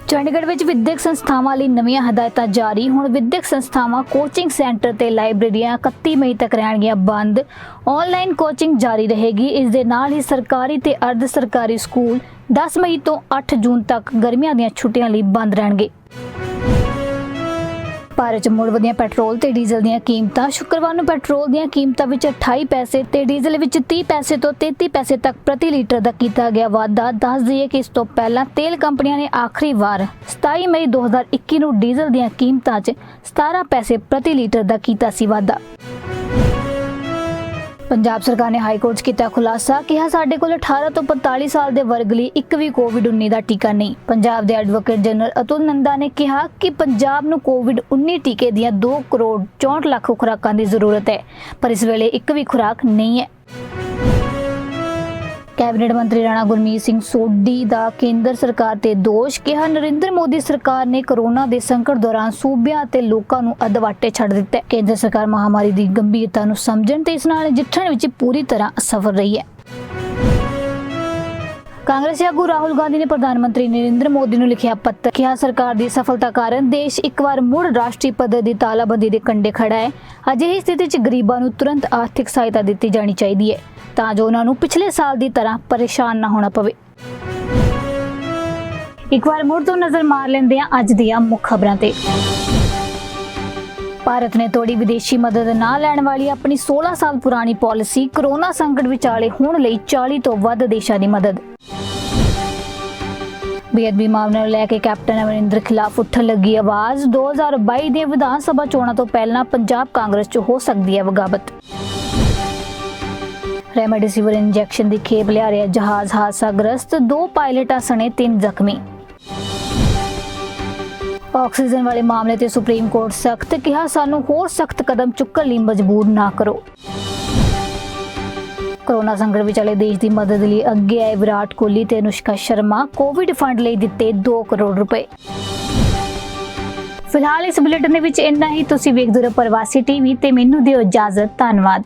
ਚੰਡੀਗੜ੍ਹ ਵਿੱਚ ਵਿਦਿਅਕ ਸੰਸਥਾਵਾਂ ਲਈ ਨਵੀਆਂ ਹਦਾਇਤਾਂ ਜਾਰੀ। ਹੁਣ ਵਿਦਿਅਕ ਸੰਸਥਾਵਾਂ, ਕੋਚਿੰਗ ਸੈਂਟਰ ਤੇ ਲਾਇਬ੍ਰੇਰੀਆਂ 31 ਮਈ ਤੱਕ ਰਹਿਣਗੀਆਂ ਬੰਦ। ਆਨਲਾਈਨ ਕੋਚਿੰਗ ਜਾਰੀ ਰਹੇਗੀ। ਇਸ ਦੇ ਨਾਲ ਹੀ ਸਰਕਾਰੀ ਤੇ ਅਰਧ ਸਰਕਾਰੀ ਸਕੂਲ 10 ਮਈ ਤੋਂ 8 ਜੂਨ ਤੱਕ ਗਰਮੀਆਂ ਦੀਆਂ ਛੁੱਟੀਆਂ ਲਈ ਬੰਦ ਰਹਿਣਗੇ। ਭਾਰਤ 'ਚ ਮੁੜ ਵਧੀਆਂ ਪੈਟਰੋਲ ਤੇ ਡੀਜ਼ਲ ਦੀਆਂ ਕੀਮਤਾਂ। ਸ਼ੁੱਕਰਵਾਰ ਨੂੰ ਪੈਟਰੋਲ ਦੀਆਂ ਕੀਮਤਾਂ ਵਿੱਚ 28 ਪੈਸੇ ਤੇ ਡੀਜ਼ਲ ਵਿੱਚ 30 ਪੈਸੇ ਤੋਂ 33 ਪੈਸੇ ਤੱਕ ਪ੍ਰਤੀ ਲੀਟਰ ਦਾ ਕੀਤਾ ਗਿਆ ਵਾਧਾ। ਦੱਸ ਦਈਏ ਕਿ ਇਸ ਤੋਂ ਪਹਿਲਾਂ ਤੇਲ ਕੰਪਨੀਆਂ ਨੇ ਆਖਰੀ ਵਾਰ 27 ਮਈ 2021 ਨੂੰ ਡੀਜ਼ਲ ਦੀਆਂ ਕੀਮਤਾਂ 'ਚ 17 ਪੈਸੇ ਪ੍ਰਤੀ ਲੀਟਰ ਦਾ ਕੀਤਾ ਸੀ ਵਾਧਾ। ਪੰਜਾਬ ਸਰਕਾਰ ਨੇ ਹਾਈ ਕੋਰਟ 'ਚ ਕੀਤਾ ਖੁਲਾਸਾ। ਕਿਹਾ ਸਾਡੇ ਕੋਲ 18 ਤੋਂ 45 ਸਾਲ ਦੇ ਵਰਗ ਲਈ ਇੱਕ ਵੀ ਕੋਵਿਡ-19 ਦਾ ਟੀਕਾ ਨਹੀਂ। ਪੰਜਾਬ ਦੇ ਐਡਵੋਕੇਟ ਜਨਰਲ ਅਤੁਲ ਨੰਦਾ ਨੇ ਕਿਹਾ ਕਿ ਪੰਜਾਬ ਨੂੰ ਕੋਵਿਡ-19 ਟੀਕੇ ਦੀਆਂ 2 ਕਰੋੜ 64 ਲੱਖ ਖੁਰਾਕਾਂ ਦੀ ਜ਼ਰੂਰਤ ਹੈ, ਪਰ ਇਸ ਵੇਲੇ ਇੱਕ ਵੀ ਖੁਰਾਕ ਨਹੀਂ ਹੈ। ਕੈਬਨਿਟ ਮੰਤਰੀ ਰਾਣਾ ਗੁਰਮੀਤ ਸਿੰਘ ਸੋਢੀ ਦਾ ਕੇਂਦਰ ਸਰਕਾਰ ਤੇ ਦੋਸ਼। ਕਿਹਾ ਨਰਿੰਦਰ ਮੋਦੀ ਸਰਕਾਰ ਨੇ ਕਰੋਨਾ ਦੇ ਸੰਕਟ ਦੌਰਾਨ ਸੂਬਿਆਂ ਅਤੇ ਲੋਕਾਂ ਨੂੰ ਅਧਵਾਟੇ ਛੱਡ ਦਿੱਤਾ। ਕੇਂਦਰ ਸਰਕਾਰ ਮਹਾਮਾਰੀ ਦੀ ਗੰਭੀਰਤਾ ਨੂੰ ਸਮਝਣ ਤੇ ਇਸ ਨਾਲ ਨਜਿੱਠਣ ਵਿੱਚ ਪੂਰੀ ਤਰ੍ਹਾਂ ਅਸਫਲ ਰਹੀ ਹੈ। ਕਾਂਗਰਸੀ ਆਗੂ ਰਾਹੁਲ ਗਾਂਧੀ ਨੇ ਪ੍ਰਧਾਨ ਮੰਤਰੀ ਨਰਿੰਦਰ ਮੋਦੀ ਨੂੰ ਲਿਖਿਆ ਪੱਤਰ। ਕਿਹਾ ਸਰਕਾਰ ਦੀ ਸਫਲਤਾ ਕਾਰਨ ਦੇਸ਼ ਇੱਕ ਵਾਰ ਮੁੜ ਰਾਸ਼ਟਰੀ ਪੱਧਰ ਦੀ ਤਾਲਾਬੰਦੀ ਦੇ ਕੰਢੇ ਖੜਾ ਹੈ। ਅਜਿਹੀ ਸਥਿਤੀ 'ਚ ਗਰੀਬਾਂ ਨੂੰ ਤੁਰੰਤ ਆਰਥਿਕ ਸਹਾਇਤਾ ਦਿੱਤੀ ਜਾਣੀ ਚਾਹੀਦੀ ਹੈ ਤਾਂ ਜੋ ਉਹਨਾਂ ਨੂੰ ਪਿਛਲੇ ਸਾਲ ਦੀ ਤਰ੍ਹਾਂ ਪਰੇਸ਼ਾਨ ਨਾ ਹੋਣਾ ਪਵੇ। ਇੱਕ ਵਾਰ ਮੁੜ ਤੋਂ ਨਜ਼ਰ ਮਾਰ ਲੈਂਦੇ ਹਾਂ ਅੱਜ ਦੀਆਂ ਮੁੱਖ ਖਬਰਾਂ ਤੇ। ਭਾਰਤ ਨੇ ਤੋੜੀ ਵਿਦੇਸ਼ੀ ਮਦਦ ਨਾ ਲੈਣ ਵਾਲੀ ਆਪਣੀ 16 ਸਾਲ ਪੁਰਾਣੀ ਪਾਲਿਸੀ। ਕੋਰੋਨਾ ਸੰਕਟ ਵਿਚਾਲੇ ਹੋਣ ਲਈ 40 ਤੋਂ ਵੱਧ ਦੇਸ਼ਾਂ ਦੀ ਮਦਦ। ਬੇਅਦਬੀ ਮਾਮਲੇ ਨੂੰ ਲੈ ਕੇ ਕੈਪਟਨ ਅਮਰਿੰਦਰ ਖਿਲਾਫ ਉੱਠਣ ਲੱਗੀ ਆਵਾਜ਼। 2022 ਦੀਆਂ ਵਿਧਾਨ ਸਭਾ ਚੋਣਾਂ ਤੋਂ ਪਹਿਲਾਂ ਪੰਜਾਬ ਕਾਂਗਰਸ 'ਚ ਹੋ ਸਕਦੀ ਹੈ ਬਗਾਵਤ। ਰੈਮਡੇਸਿਵਰ ਇੰਜੈਕਸ਼ਨ ਦੀ ਖੇਪ ਲਿਆ ਰਿਹਾ ਜਹਾਜ਼ ਹਾਦਸਾਗ੍ਰਸਤ, 2 ਪਾਇਲਟਾਂ ਸਣੇ 3 ਜ਼ਖਮੀ। ਆਕਸੀਜਨ ਵਾਲੇ ਮਾਮਲੇ ਤੇ ਸੁਪਰੀਮ ਕੋਰਟ ਸਖਤ, ਕਿਹਾ ਸਾਨੂੰ ਹੋਰ ਸਖਤ ਕਦਮ ਚੁੱਕਣ ਲਈ ਮਜਬੂਰ ਨਾ ਕਰੋ। ਕੋਰੋਨਾ ਸੰਕਟ ਵਿਚਾਲੇ ਦੇਸ਼ ਦੀ ਮਦਦ ਲਈ ਅੱਗੇ ਆਏ ਵਿਰਾਟ ਕੋਹਲੀ ਤੇ ਅਨੁਸ਼ਕਾ ਸ਼ਰਮਾ। ਕੋਵਿਡ ਫੰਡ ਲਈ ਦਿੱਤੇ 2 ਕਰੋੜ ਰੁਪਏ। ਫਿਲਹਾਲ ਇਸ ਬੁਲੇਟਿਨ ਦੇ ਵਿੱਚ ਇੰਨਾ ਹੀ। ਤੁਸੀਂ ਵੇਖਦੇ ਰਹੋ ਪ੍ਰਵਾਸੀ ਟੀਵੀ ਤੇ ਮੈਨੂੰ ਦਿਓ ਇਜਾਜ਼ਤ। ਧੰਨਵਾਦ।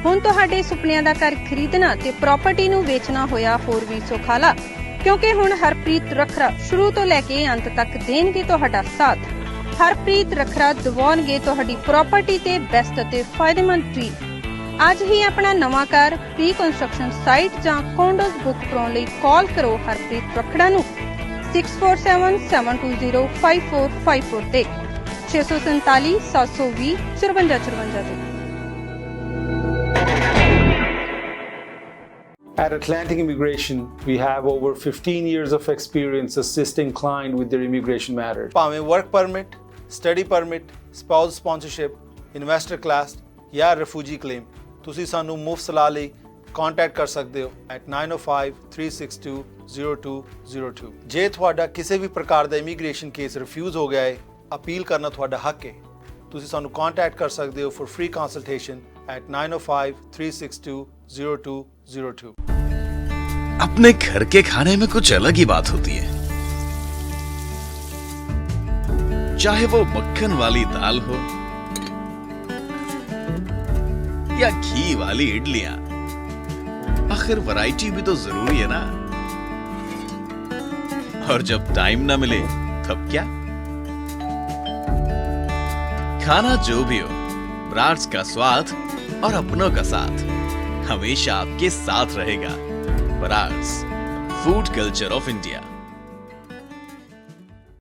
ਹੁਣ ਤੁਹਾਡੇ ਸੁਪਨਿਆਂ ਦਾ ਘਰ ਖਰੀਦਣਾ ਤੇ ਪ੍ਰਾਪਰਟੀ ਨੂੰ ਵੇਚਣਾ ਹੋਇਆ ਹੋਰ ਵੀ ਸੁਖਾਲਾ, ਕਿਉਂਕਿ ਹੁਣ ਹਰਪ੍ਰੀਤ ਰੱਖਰਾ ਸ਼ੁਰੂ ਤੋਂ ਲੈ ਕੇ ਅੰਤ ਤੱਕ ਦੇਣਗੇ ਤੁਹਾਡਾ ਸਾਥ। ਹਰਪ੍ਰੀਤ ਰੱਖਰਾ ਦਿਵਾਉਣਗੇ ਤੁਹਾਡੀ ਪ੍ਰਾਪਰਟੀ ਤੇ ਬੈਸਟ ਅਤੇ ਫਾਇਦੇਮੰਦ ਡੀਲ। ਅੱਜ ਹੀ ਆਪਣਾ ਨਵਾਂ ਘਰ ਪ੍ਰੀ ਕੰਸਟਰਕਸ਼ਨ ਸਾਈਟ ਜਾਂ ਕੰਡੋਜ਼ ਬੁੱਕ ਕਰਾਉਣ ਲਈ ਕਾਲ ਕਰੋ ਹਰਪ੍ਰੀਤ ਰੱਖੜਾ ਨੂੰ 6477205454 ਤੇ 647 720 5454 ਤੇ। At Atlantic Immigration, we have over 15 years of experience assisting clients with their immigration matters. ਭਾਵੇਂ work permit, study permit, spouse sponsorship, investor class ਜਾਂ refugee claim, ਤੁਸੀਂ ਸਾਨੂੰ ਮੁਫਤ ਸਲਾਹ ਲਈ ਕੰਟੈਕਟ ਕਰ ਸਕਦੇ ਹੋ at 9053620202। ਜੇ ਤੁਹਾਡਾ ਕਿਸੇ ਵੀ ਪ੍ਰਕਾਰ ਦਾ ਇਮੀਗ੍ਰੇਸ਼ਨ ਕੇਸ ਰਿਫਿਊਜ਼ ਹੋ ਗਿਆ ਹੈ, ਅਪੀਲ ਕਰਨਾ ਤੁਹਾਡਾ ਹੱਕ ਹੈ। ਤੁਸੀਂ ਸਾਨੂੰ ਕੰਟੈਕਟ ਕਰ ਸਕਦੇ ਹੋ for free consultation at 9053620202। अपने घर के खाने में कुछ अलग ही बात होती है, चाहे वो मक्खन वाली दाल हो या घी वाली इडलियां। आखिर वैरायटी भी तो जरूरी है ना। और जब टाइम ना मिले तब क्या, खाना जो भी हो, ब्राड्स का स्वाद और अपनों का साथ हमेशा आपके साथ रहेगा। ब्राड्स, food culture of India.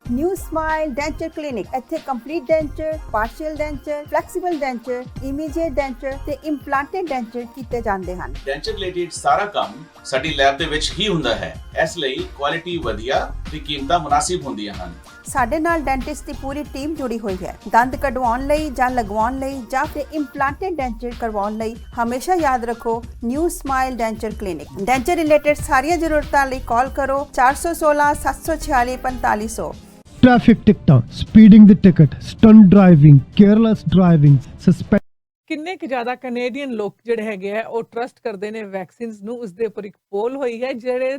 New smile denture clinic. ਇੱਥੇ complete denture, partial denture, flexible denture, immediate denture ਤੇ ਇੰਪਲਾਂਟਡ ਡੈਂਚਰ ਕੀਤੇ ਜਾਂਦੇ ਹਨ। ਡੈਂਚਰ ਰਿਲੇਟਡ ਸਾਰਾ ਕੰਮ ਸਾਡੀ ਲੈਬ ਦੇ ਵਿੱਚ ਹੀ ਹੁੰਦਾ ਹੈ, ਇਸ ਲਈ ਕੁਆਲਿਟੀ ਵਧੀਆ ਤੇ ਕੀਮਤਾਂ ਮੁਨਾਸਿਬ ਹੁੰਦੀਆਂ ਹਨ। ਸਾਡੇ ਨਾਲ ਡੈਂਟਿਸਟ ਦੀ ਪੂਰੀ ਟੀਮ ਜੁੜੀ ਹੋਈ ਹੈ। ਦੰਦ ਕਢਵਾਉਣ ਲਈ ਜਾਂ ਲਗਵਾਉਣ ਲਈ ਜਾਂ ਫਿਰ ਇੰਪਲਾਂਟਡ ਡੈਂਚਰ ਕਰਵਾਉਣ ਲਈ ਹਮੇਸ਼ਾ ਯਾਦ ਰੱਖੋ new smile denture clinic. Denture related ਸਾਰੀਆਂ ਜ਼ਰੂਰਤਾਂ ਲਈ ਕਾਲ ਕਰੋ 416 746 4500। ट्रैफिक टिकटां, speeding the ticket, stunt driving, careless driving, suspend. ਕਿੰਨੇ ਕੁ ਜ਼ਿਆਦਾ ਕੈਨੇਡੀਅਨ ਲੋਕ ਜਿਹੜੇ ਹੈਗੇ ਆ ਉਹ ਟਰਸਟ ਕਰਦੇ ਨੇ ਵੈਕਸੀਨਸ ਨੂੰ। ਉਸ ਦੇ ਉੱਪਰ ਇੱਕ ਪੋਲ ਹੋਈ ਹੈ, ਜਿਹੜੇ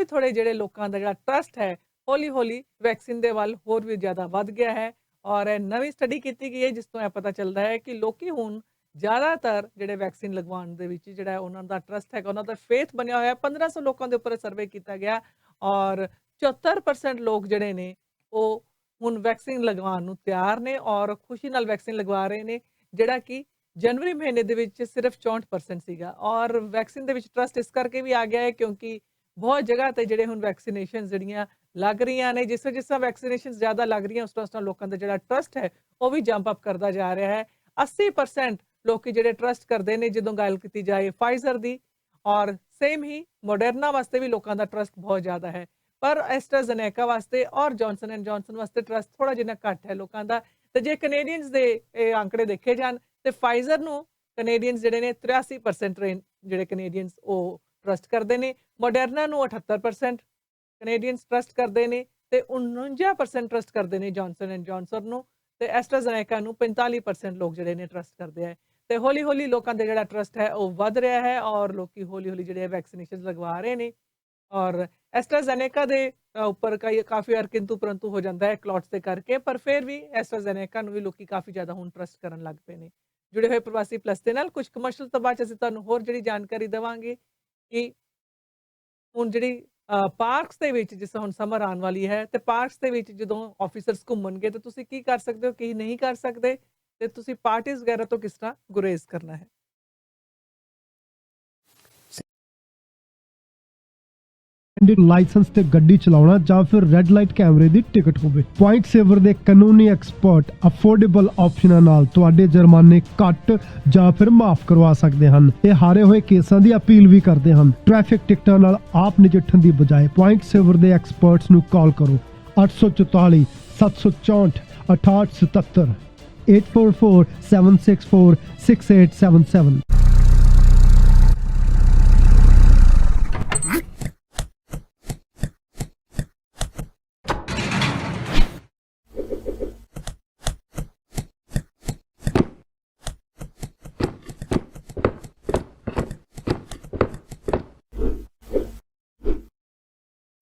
ਥੋੜੇ ਜਿਹੜੇ ਲੋਕਾਂ ਦਾ ਜਿਹੜਾ ਟਰਸਟ ਹੈ ਹੌਲੀ ਹੌਲੀ ਵੈਕਸੀਨ ਦੇ ਵੱਲ ਹੋਰ ਵੀ ਜ਼ਿਆਦਾ ਵੱਧ ਗਿਆ ਹੈ। ਔਰ ਨਵੀਂ ਸਟੱਡੀ ਕੀਤੀ ਗਈ ਹੈ ਜਿਸ ਤੋਂ ਇਹ ਪਤਾ ਚੱਲਦਾ ਹੈ ਕਿ ਲੋਕੀ ਹੁਣ ਜ਼ਿਆਦਾਤਰ ਜਿਹੜੇ ਵੈਕਸੀਨ ਲਗਵਾਉਣ ਦੇ ਵਿੱਚ ਜਿਹੜਾ ਉਹਨਾਂ ਦਾ ਟਰਸਟ ਹੈਗਾ, ਉਹਨਾਂ ਦਾ ਫੇਥ ਬਣਿਆ ਹੋਇਆ। 1500 ਲੋਕਾਂ ਦੇ ਉੱਪਰ ਸਰਵੇ ਕੀਤਾ ਗਿਆ ਔਰ 74% ਲੋਕ ਜਿਹੜੇ ਨੇ ਉਹ ਹੁਣ ਵੈਕਸੀਨ ਲਗਵਾਉਣ ਨੂੰ ਤਿਆਰ ਨੇ ਔਰ ਖੁਸ਼ੀ ਨਾਲ ਵੈਕਸੀਨ ਲਗਵਾ ਰਹੇ ਨੇ, ਜਿਹੜਾ ਕਿ ਜਨਵਰੀ ਮਹੀਨੇ ਦੇ ਵਿੱਚ ਸਿਰਫ 64% ਸੀਗਾ। ਔਰ ਵੈਕਸੀਨ ਦੇ ਵਿੱਚ ਟਰਸਟ ਇਸ ਕਰਕੇ ਵੀ ਆ ਗਿਆ ਹੈ ਕਿਉਂਕਿ ਬਹੁਤ ਜਗ੍ਹਾ ਤੇ ਜਿਹੜੇ ਹੁਣ ਵੈਕਸੀਨੇਸ਼ਨ ਜਿਹੜੀਆਂ ਲੱਗ ਰਹੀਆਂ ਨੇ, ਜਿਸ ਤਰ੍ਹਾਂ ਵੈਕਸੀਨੇਸ਼ਨ ਜ਼ਿਆਦਾ ਲੱਗ ਰਹੀਆਂ ਉਸ ਤਰ੍ਹਾਂ ਲੋਕਾਂ ਦਾ ਜਿਹੜਾ ਟਰਸਟ ਹੈ ਉਹ ਵੀ ਜੰਪ ਅਪ ਕਰਦਾ ਜਾ ਰਿਹਾ ਹੈ। 80% ਲੋਕੀ ਜਿਹੜੇ ਟਰਸਟ ਕਰਦੇ ਨੇ ਜਦੋਂ ਗੱਲ ਕੀਤੀ ਜਾਏ ਫਾਈਜ਼ਰ ਦੀ, ਔਰ ਸੇਮ ਹੀ ਮੋਡਰਨਾ ਵਾਸਤੇ ਵੀ ਲੋਕਾਂ ਦਾ ਟਰਸਟ ਬਹੁਤ ਜ਼ਿਆਦਾ ਹੈ। ਪਰ ਐਸਟਰਾਜ਼ੇਨੇਕਾ ਵਾਸਤੇ ਔਰ ਜੌਨਸਨ ਐਂਡ ਜੌਨਸਨ ਵਾਸਤੇ ਟਰਸਟ ਥੋੜਾ ਜਿਹਾ ਘੱਟ ਹੈ ਲੋਕਾਂ ਦਾ। ਤੇ ਜੇ ਕੈਨੇਡੀਅਨਸ ਦੇ ਇਹ ਅੰਕੜੇ ਦੇਖੇ ਜਾਣ ਤੇ ਫਾਈਜ਼ਰ ਨੂੰ ਕੈਨੇਡੀਅਨਸ ਜਿਹੜੇ ਨੇ 83% ਜਿਹੜੇ ਕੈਨੇਡੀਅਨਸ ਉਹ ਟਰਸਟ ਕਰਦੇ ਨੇ, ਮੋਡਰਨਾ ਨੂੰ 78% ਕੈਨੇਡੀਅਨਸ ਟਰਸਟ ਕਰਦੇ ਨੇ ਤੇ 49% ਟਰਸਟ ਕਰਦੇ ਨੇ ਜੌਨਸਨ ਐਂਡ ਜੌਨਸਨ ਨੂੰ, ਤੇ ਐਸਟਰਾਜ਼ੇਨੇਕਾ ਨੂੰ 45% ਲੋਕ ਜਿਹੜੇ ਨੇ ਟਰਸਟ ਕਰਦੇ ਆ। ਤੇ ਹੌਲੀ ਹੌਲੀ ਲੋਕਾਂ ਦਾ ਜਿਹੜਾ ਟਰਸਟ ਹੈ ਉਹ ਵੱਧ ਰਿਹਾ ਹੈ ਔਰ ਲੋਕੀ ਹੌਲੀ ਹੌਲੀ ਜਿਹੜੇ ਵੈਕਸੀਨੇਸ਼ਨ ਲਗਵਾ ਰਹੇ ਨੇ। ਔਰ ਐਸਟਰਾਜ਼ੇਨੇਕਾ ਦੇ ਉੱਪਰ ਕਾਫੀ ਵਾਰ ਕਿੰਤੂ ਪਰੰਤੂ ਹੋ ਜਾਂਦਾ ਹੈ ਕਲੌਟਸ ਦੇ ਕਰਕੇ, ਪਰ ਫਿਰ ਵੀ ਐਸਟਰਾਜ਼ੇਨੇਕਾ ਨੂੰ ਵੀ ਲੋਕੀ ਕਾਫੀ ਜ਼ਿਆਦਾ ਹੁਣ ਟਰਸਟ ਕਰਨ ਲੱਗ ਪਏ ਨੇ। ਜੁੜੇ ਹੋਏ ਪ੍ਰਵਾਸੀ ਪਲੱਸ ਦੇ ਨਾਲ ਕੁਝ ਕਮਰਸ਼ੀਅਲ ਤੋਂ ਬਾਅਦ ਅਸੀਂ ਤੁਹਾਨੂੰ ਹੋਰ ਜਿਹੜੀ ਜਾਣਕਾਰੀ ਦੇਵਾਂਗੇ ਕਿ ਹੁਣ ਜਿਹੜੀ ਪਾਰਕਸ ਦੇ ਵਿੱਚ ਜਿਸ ਹੁਣ ਸਮਰ ਆਉਣ ਵਾਲੀ ਹੈ ਤੇ ਪਾਰਕਸ ਦੇ ਵਿੱਚ ਜਦੋਂ ਆਫੀਸਰਸ ਘੁੰਮਣਗੇ ਤਾਂ ਤੁਸੀਂ ਕੀ ਕਰ ਸਕਦੇ ਹੋ, ਕੀ ਨਹੀਂ ਕਰ ਸਕਦੇ, ਤੇ ਤੁਸੀਂ ਪਾਰਟੀਜ਼ ਵਗੈਰਾ ਤੋਂ ਕਿਸ ਤਰ੍ਹਾਂ ਗੁਰੇਜ਼ ਕਰਨਾ ਹੈ। ਲਾਇਸੈਂਸ ਤੇ ਗੱਡੀ ਚਲਾਉਣਾ ਜਾਂ ਫਿਰ ਰੈੱਡ ਲਾਈਟ ਕੈਮਰੇ ਦੀ ਟਿਕਟ ਹੋਵੇ। ਪੁਆਇੰਟ ਸੇਵਰ ਦੇ ਕਾਨੂੰਨੀ ਐਕਸਪਰਟ ਅਫੋਰਡੇਬਲ ਆਪਸ਼ਨਾਂ ਨਾਲ ਤੁਹਾਡੇ ਜੁਰਮਾਨੇ ਘੱਟ ਜਾਂ ਫਿਰ ਮਾਫ ਕਰਵਾ ਸਕਦੇ ਹਨ। ਇਹ ਹਾਰੇ ਹੋਏ ਕੇਸਾਂ ਦੀ ਅਪੀਲ ਵੀ ਕਰਦੇ ਹਨ। ਟ੍ਰੈਫਿਕ ਟਿਕਟਾਂ ਨਾਲ ਆਪ ਨਜਿੱਠਣ ਦੀ ਬਜਾਏ ਪੁਆਇੰਟ ਸੇਵਰ ਦੇ ਐਕਸਪਰਟਸ ਨੂੰ ਕਾਲ ਕਰੋ 844 764 6877 844 764 6877।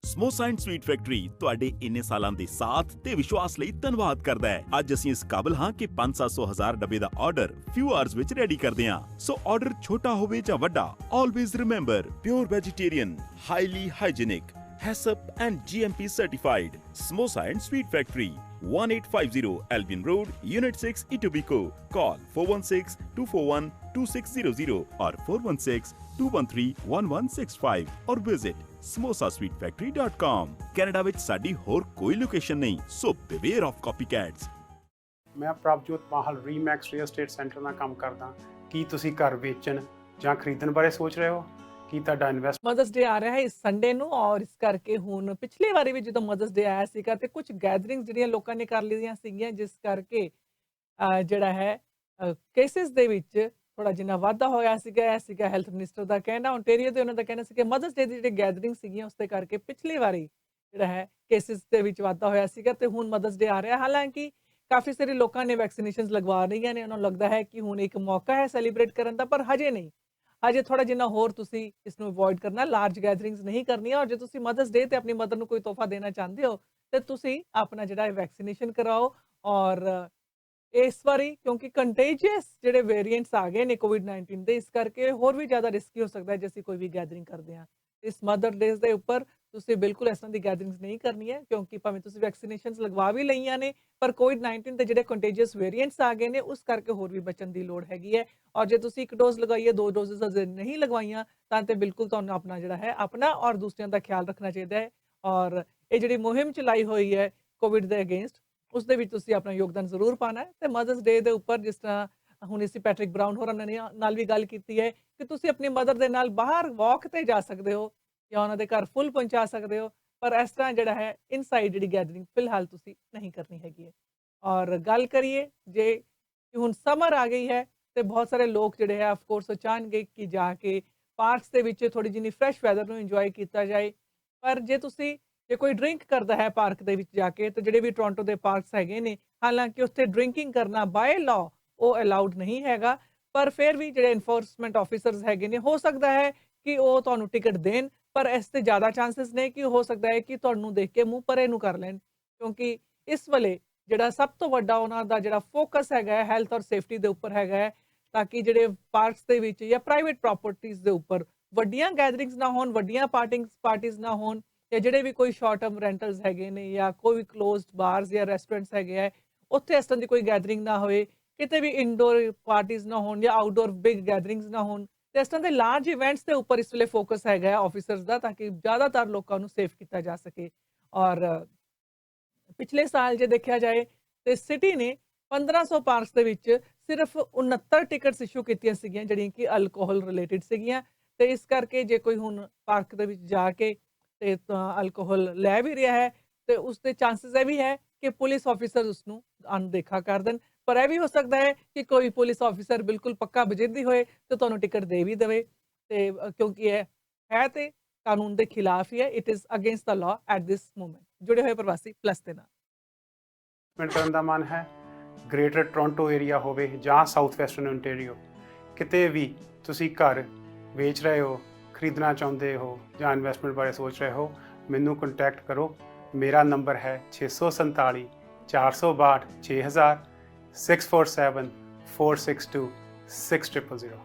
ਸਮੋਸਾ ਐਂਡ ਸਵੀਟ ਫੈਕਟਰੀ ਤੁਹਾਡੇ ਇੰਨੇ ਸਾਲਾਂ ਦੇ ਸਾਥ ਤੇ ਵਿਸ਼ਵਾਸ ਲਈ ਧੰਨਵਾਦ ਕਰਦਾ ਹੈ। ਅੱਜ ਅਸੀਂ ਇਸ ਕਾਬਲ ਹਾਂ ਕਿ 500-1000 ਡੱਬੇ ਦਾ ਆਰਡਰ ਫਿਊ ਆਵਰਸ ਵਿੱਚ ਰੈਡੀ ਕਰਦੇ ਹਾਂ। ਸੋ ਆਰਡਰ ਛੋਟਾ ਹੋਵੇ ਜਾਂ ਵੱਡਾ, always remember pure vegetarian, highly hygienic, HACCP and GMP certified. Samosa and Sweet Factory, 1850 Albion Road, Unit 6, Etobicoke. Call 416-241-2600 or 416-213-1165 or visit samosasweetfactory.com. Canada ਵਿੱਚ ਸਾਡੀ ਹੋਰ ਕੋਈ ਲੋਕੇਸ਼ਨ ਨਹੀਂ, so beware of copycats. ਮੈਂ ਪ੍ਰਭਜੋਤ ਮਾਹਲ ਰੀਮੈਕਸ ਰੀਅਲ ਏਸਟੇਟ ਸੈਂਟਰ ਨਾਲ ਕੰਮ ਕਰਦਾ। ਕੀ ਤੁਸੀਂ ਘਰ ਵੇਚਣ ਜਾਂ ਖਰੀਦਣ ਬਾਰੇ ਸੋਚ ਰਹੇ ਹੋ? ਕੀ ਤੁਹਾਡਾ ਇਨਵੈਸਟ ਮਦਰਸ ਡੇ ਆ ਰਿਹਾ ਹੈ ਇਸ ਸੰਡੇ ਨੂੰ, ਔਰ ਇਸ ਕਰਕੇ ਹੁਣ ਪਿਛਲੀ ਵਾਰੀ ਵੀ ਜਦੋਂ ਮਦਰਸ ਡੇ ਆਇਆ ਸੀਗਾ ਤੇ ਕੁਝ ਗੈਦਰਿੰਗਸ ਜਿਹੜੀਆਂ ਲੋਕਾਂ ਨੇ ਕਰ ਲਈਆਂ ਸੀਗੀਆਂ, ਜਿਸ ਕਰਕੇ ਜਿਹੜਾ ਹੈ ਕੇਸਿਸ ਦੇ ਵਿੱਚ ਥੋੜਾ ਜਿਹਾ ਵਾਧਾ ਹੋਇਆ ਸੀਗਾ। ਇਹ ਸੀਗਾ ਹੈਲਥ ਮਿਨਿਸਟਰ ਦਾ ਕਹਿਣਾ, ਓਨਟਾਰੀਓ ਦੇ ਉਹਨਾਂ ਦਾ ਕਹਿਣਾ ਸੀ ਕਿ ਮਦਰਸ ਡੇ ਦੀ ਜਿਹੜੀ ਗੈਦਰਿੰਗ ਸੀਗੀਆਂ ਉਸ ਦੇ ਕਰਕੇ ਪਿਛਲੀ ਵਾਰੀ ਜਿਹੜਾ ਹੈ ਕੇਸਿਸ ਦੇ ਵਿੱਚ ਵਾਧਾ ਹੋਇਆ ਸੀਗਾ ਤੇ ਹੁਣ ਮਦਰਸ ਡੇ ਆ ਰਿਹਾ। ਹਾਲਾਂਕਿ ਕਾਫੀ ਸਾਰੇ ਲੋਕਾਂ ਨੇ ਵੈਕਸੀਨੇਸ਼ਨਸ ਲਗਵਾ ਰਹੀਆਂ ਨੇ, ਉਹਨਾਂ ਨੂੰ ਲੱਗਦਾ ਹੈ ਕਿ ਹੁਣ ਇੱਕ ਮੌਕਾ ਹੈ ਸੈਲੀਬ੍ਰੇਟ ਕਰਨ ਦਾ, ਪਰ ਹਜੇ ਨਹੀਂ। ਹਜੇ ਥੋੜਾ ਜਿੰਨਾ ਹੋਰ ਤੁਸੀਂ ਇਸ ਨੂੰ ਅਵੋਇਡ ਕਰਨਾ, ਲਾਰਜ ਗੈਦਰਿੰਗਸ ਨਹੀਂ ਕਰਨੀਆਂ। ਔਰ ਜੇ ਤੁਸੀਂ ਮਦਰਸ ਡੇ ਤੇ ਆਪਣੀ ਮਦਰ ਨੂੰ ਕੋਈ ਤੋਹਫਾ ਦੇਣਾ ਚਾਹੁੰਦੇ ਹੋ ਤੇ ਤੁਸੀਂ ਆਪਣਾ ਜਿਹੜਾ ਵੈਕਸੀਨੇਸ਼ਨ ਕਰਾਓ। ਔਰ ਇਸ ਵਾਰੀ ਕਿਉਂਕਿ ਕੰਟੇਜੀਅਸ ਜਿਹੜੇ ਵੇਰੀਐਂਟਸ ਆ ਗਏ ਨੇ ਕੋਵਿਡ-19 ਦੇ, ਇਸ ਕਰਕੇ ਹੋਰ ਵੀ ਜ਼ਿਆਦਾ ਰਿਸਕੀ ਹੋ ਸਕਦਾ ਹੈ ਜੇ ਅਸੀਂ ਕੋਈ ਵੀ ਗੈਦਰਿੰਗ ਕਰਦੇ ਹਾਂ। ਇਸ ਮਦਰ ਡੇਜ਼ ਦੇ ਉੱਪਰ ਤੁਸੀਂ ਬਿਲਕੁਲ ਇਸ ਤਰ੍ਹਾਂ ਦੀ ਗੈਦਰਿੰਗਸ ਨਹੀਂ ਕਰਨੀ ਹੈ, ਕਿਉਂਕਿ ਭਾਵੇਂ ਤੁਸੀਂ ਵੈਕਸੀਨੇਸ਼ਨਸ ਲਗਵਾ ਵੀ ਲਈਆਂ ਨੇ, ਪਰ ਕੋਵਿਡ-19 ਦੇ ਜਿਹੜੇ ਕੰਟੇਜੀਅਸ ਵੇਰੀਐਂਟਸ ਆ ਗਏ ਨੇ ਉਸ ਕਰਕੇ ਹੋਰ ਵੀ ਬਚਣ ਦੀ ਲੋੜ ਹੈਗੀ ਹੈ। ਔਰ ਜੇ ਤੁਸੀਂ ਇੱਕ ਡੋਜ਼ ਲਗਵਾਈ ਹੈ, 2 ਡੋਜ਼ਸ ਅਜੇ ਨਹੀਂ ਲਗਵਾਈਆਂ, ਤਾਂ ਤੇ ਬਿਲਕੁਲ ਤੁਹਾਨੂੰ ਆਪਣਾ ਜਿਹੜਾ ਹੈ ਆਪਣਾ ਔਰ ਦੂਸਰਿਆਂ ਦਾ ਖਿਆਲ ਰੱਖਣਾ ਚਾਹੀਦਾ ਹੈ। ਔਰ ਇਹ ਜਿਹੜੀ ਮੁਹਿੰਮ ਚਲਾਈ ਹੋਈ ਹੈ ਕੋਵਿਡ ਦੇ ਅਗੇਂਸਟ, ਉਸ ਦੇ ਵਿੱਚ ਤੁਸੀਂ ਆਪਣਾ ਯੋਗਦਾਨ ਜ਼ਰੂਰ ਪਾਣਾ ਹੈ। ਤੇ ਮਦਰਸ ਡੇ ਦੇ ਉੱਪਰ ਜਿਸ ਤਰ੍ਹਾਂ ਹੁਣ ਅਸੀਂ ਪੈਟਰਿਕ ਬਰਾਊਨ ਹੋਰਾਂ ਨੇ ਨਾਲ ਵੀ ਗੱਲ ਕੀਤੀ ਹੈ ਕਿ ਤੁਸੀਂ ਆਪਣੀ ਮਦਰ ਦੇ ਨਾਲ ਬਾਹਰ ਵਾਕ ਤੇ ਜਾ ਸਕਦੇ ਹੋ ਜਾਂ ਉਹਨਾਂ ਦੇ ਘਰ ਫੁੱਲ ਪਹੁੰਚਾ ਸਕਦੇ ਹੋ, ਪਰ ਇਸ ਤਰ੍ਹਾਂ ਜਿਹੜਾ ਹੈ ਇਨਸਾਈਡ ਜਿਹੜੀ ਗੈਦਰਿੰਗ ਫਿਲਹਾਲ ਤੁਸੀਂ ਨਹੀਂ ਕਰਨੀ ਹੈਗੀ ਹੈ। ਔਰ ਗੱਲ ਕਰੀਏ ਜੇ ਕਿ ਹੁਣ ਸਮਰ ਆ ਗਈ ਹੈ ਤੇ ਬਹੁਤ ਸਾਰੇ ਲੋਕ ਜਿਹੜੇ ਹੈ ਆਫ ਕੋਰਸ ਚਾਹਣਗੇ ਕਿ ਜਾ ਕੇ ਪਾਰਕਸ ਦੇ ਵਿੱਚ ਥੋੜੀ ਜਿਹੀ ਫਰੈਸ਼ ਵੈਦਰ ਨੂੰ ਇੰਜੋਏ ਕੀਤਾ ਜਾਏ। ਪਰ ਜੇ ਕੋਈ ਡਰਿੰਕ ਕਰਦਾ ਹੈ ਪਾਰਕ ਦੇ ਵਿੱਚ ਜਾ ਕੇ, ਤੇ ਜਿਹੜੇ ਵੀ ਟੋਰਾਂਟੋ ਦੇ ਪਾਰਕਸ ਹੈਗੇ ਨੇ, ਹਾਲਾਂਕਿ ਉੱਥੇ ਡਰਿੰਕਿੰਗ ਕਰਨਾ ਬਾਏ ਲਾਅ ਉਹ ਅਲਾਉਡ ਨਹੀਂ ਹੈਗਾ, ਪਰ ਫਿਰ ਵੀ ਜਿਹੜੇ ਇਨਫੋਰਸਮੈਂਟ ਆਫੀਸਰਸ ਹੈਗੇ ਨੇ, ਹੋ ਸਕਦਾ ਹੈ ਕਿ ਉਹ ਤੁਹਾਨੂੰ ਟਿਕਟ ਦੇਣ, ਪਰ ਇਸ ਤੇ ਜ਼ਿਆਦਾ ਚਾਂਸਸ ਨੇ ਕਿ ਹੋ ਸਕਦਾ ਹੈ ਕਿ ਤੁਹਾਨੂੰ ਦੇਖ ਕੇ ਮੂੰਹ ਪਰੇ ਨੂੰ ਕਰ ਲੈਣ, ਕਿਉਂਕਿ ਇਸ ਵੇਲੇ ਜਿਹੜਾ ਸਭ ਤੋਂ ਵੱਡਾ ਉਹਨਾਂ ਦਾ ਜਿਹੜਾ ਫੋਕਸ ਹੈਗਾ ਹੈ ਹੈਲਥ ਔਰ ਸੇਫਟੀ ਦੇ ਉੱਪਰ ਹੈਗਾ ਹੈ, ਤਾਂ ਕਿ ਜਿਹੜੇ ਪਾਰਕਸ ਦੇ ਵਿੱਚ ਜਾਂ ਪ੍ਰਾਈਵੇਟ ਪ੍ਰਾਪਰਟੀਜ਼ ਦੇ ਉੱਪਰ ਵੱਡੀਆਂ ਗੈਦਰਿੰਗਸ ਨਾ ਹੋਣ, ਵੱਡੀਆਂ ਪਾਰਟੀਜ਼ ਨਾ ਹੋਣ, ਜਾਂ ਜਿਹੜੇ ਵੀ ਕੋਈ ਸ਼ਾਰਟ ਟਰਮ ਰੈਂਟਲਸ ਹੈਗੇ ਨੇ ਜਾਂ ਕੋਈ ਕਲੋਜ਼ਡ ਬਾਰਸ ਜਾਂ ਰੈਸਟੋਰੈਂਟਸ ਹੈਗੇ ਆ, ਉੱਥੇ ਇਸ ਤਰ੍ਹਾਂ ਦੀ ਕੋਈ ਗੈਦਰਿੰਗ ਨਾ ਹੋਵੇ। ਕਿਤੇ ਵੀ ਇਨਡੋਰ ਪਾਰਟੀਜ਼ ਨਾ ਹੋਣ ਜਾਂ ਆਊਟਡੋਰ ਬਿਗ ਗੈਦਰਿੰਗਸ ਨਾ ਹੋਣ। ਤੇ ਇਸ ਤਰ੍ਹਾਂ ਦੇ ਲਾਰਜ ਇਵੈਂਟਸ ਦੇ ਉੱਪਰ ਇਸ ਵੇਲੇ ਫੋਕਸ ਹੈਗਾ ਹੈ ਆਫੀਸਰਸ ਦਾ, ਤਾਂ ਕਿ ਜ਼ਿਆਦਾਤਰ ਲੋਕਾਂ ਨੂੰ ਸੇਫ ਕੀਤਾ ਜਾ ਸਕੇ। ਔਰ ਪਿਛਲੇ ਸਾਲ ਜੇ ਦੇਖਿਆ ਜਾਏ ਤੇ ਸਿਟੀ ਨੇ 1500 ਪਾਰਕਸ ਦੇ ਵਿੱਚ ਸਿਰਫ 69 ਟਿਕਟਸ ਇਸ਼ੂ ਕੀਤੀਆਂ ਸੀਗੀਆਂ ਜਿਹੜੀਆਂ ਕਿ ਅਲਕੋਹਲ ਰਿਲੇਟਿਡ ਸੀਗੀਆਂ। ਤੇ ਇਸ ਕਰਕੇ ਜੇ ਕੋਈ ਹੁਣ ਪਾਰਕ ਦੇ ਵਿੱਚ ਜਾ ਕੇ ਤੇ ਅਲਕੋਹਲ ਲੈ ਵੀ ਰਿਹਾ ਹੈ ਤੇ ਉਸ ਦੇ ਚਾਂਸਸ ਇਹ ਵੀ ਹੈ ਕਿ ਪੁਲਿਸ ਆਫੀਸਰ ਉਸ ਨੂੰ ਅਣਦੇਖਾ ਕਰ ਦੇਣ, ਪਰ ਇਹ ਵੀ ਹੋ ਸਕਦਾ ਹੈ ਕਿ ਕੋਈ ਪੁਲਿਸ ਆਫੀਸਰ ਬਿਲਕੁਲ ਪੱਕਾ ਬਜਿੱਦੀ ਹੋਏ ਤੇ ਤੁਹਾਨੂੰ ਟਿਕਟ ਦੇ ਵੀ ਦੇਵੇ, ਤੇ ਕਿਉਂਕਿ ਇਹ ਹੈ ਤੇ ਕਾਨੂੰਨ ਦੇ ਖਿਲਾਫ ਹੀ ਹੈ। It is against the law at this moment. ਜੁੜੇ ਹੋਏ ਪ੍ਰਵਾਸੀ ਪਲੱਸ ਦੇ ਨਾਲ ਕਰਨ ਦਾ ਮਨ ਹੈ, ਗ੍ਰੇਟਰ ਟੋਰਾਂਟੋ ਏਰੀਆ ਹੋਵੇ ਜਾਂ ਸਾਊਥ ਵੈਸਟਰਨ ਓਨਟਾਰੀਓ, ਕਿਤੇ ਵੀ ਤੁਸੀਂ ਘਰ ਵੇਚ ਰਹੇ ਹੋ, ਖਰੀਦਣਾ ਚਾਹੁੰਦੇ ਹੋ ਜਾਂ ਇਨਵੈਸਟਮੈਂਟ ਬਾਰੇ ਸੋਚ ਰਹੇ ਹੋ, ਮੈਨੂੰ ਕੰਟੈਕਟ ਕਰੋ। ਮੇਰਾ ਨੰਬਰ ਹੈ 647 462 6000 647 462 6000।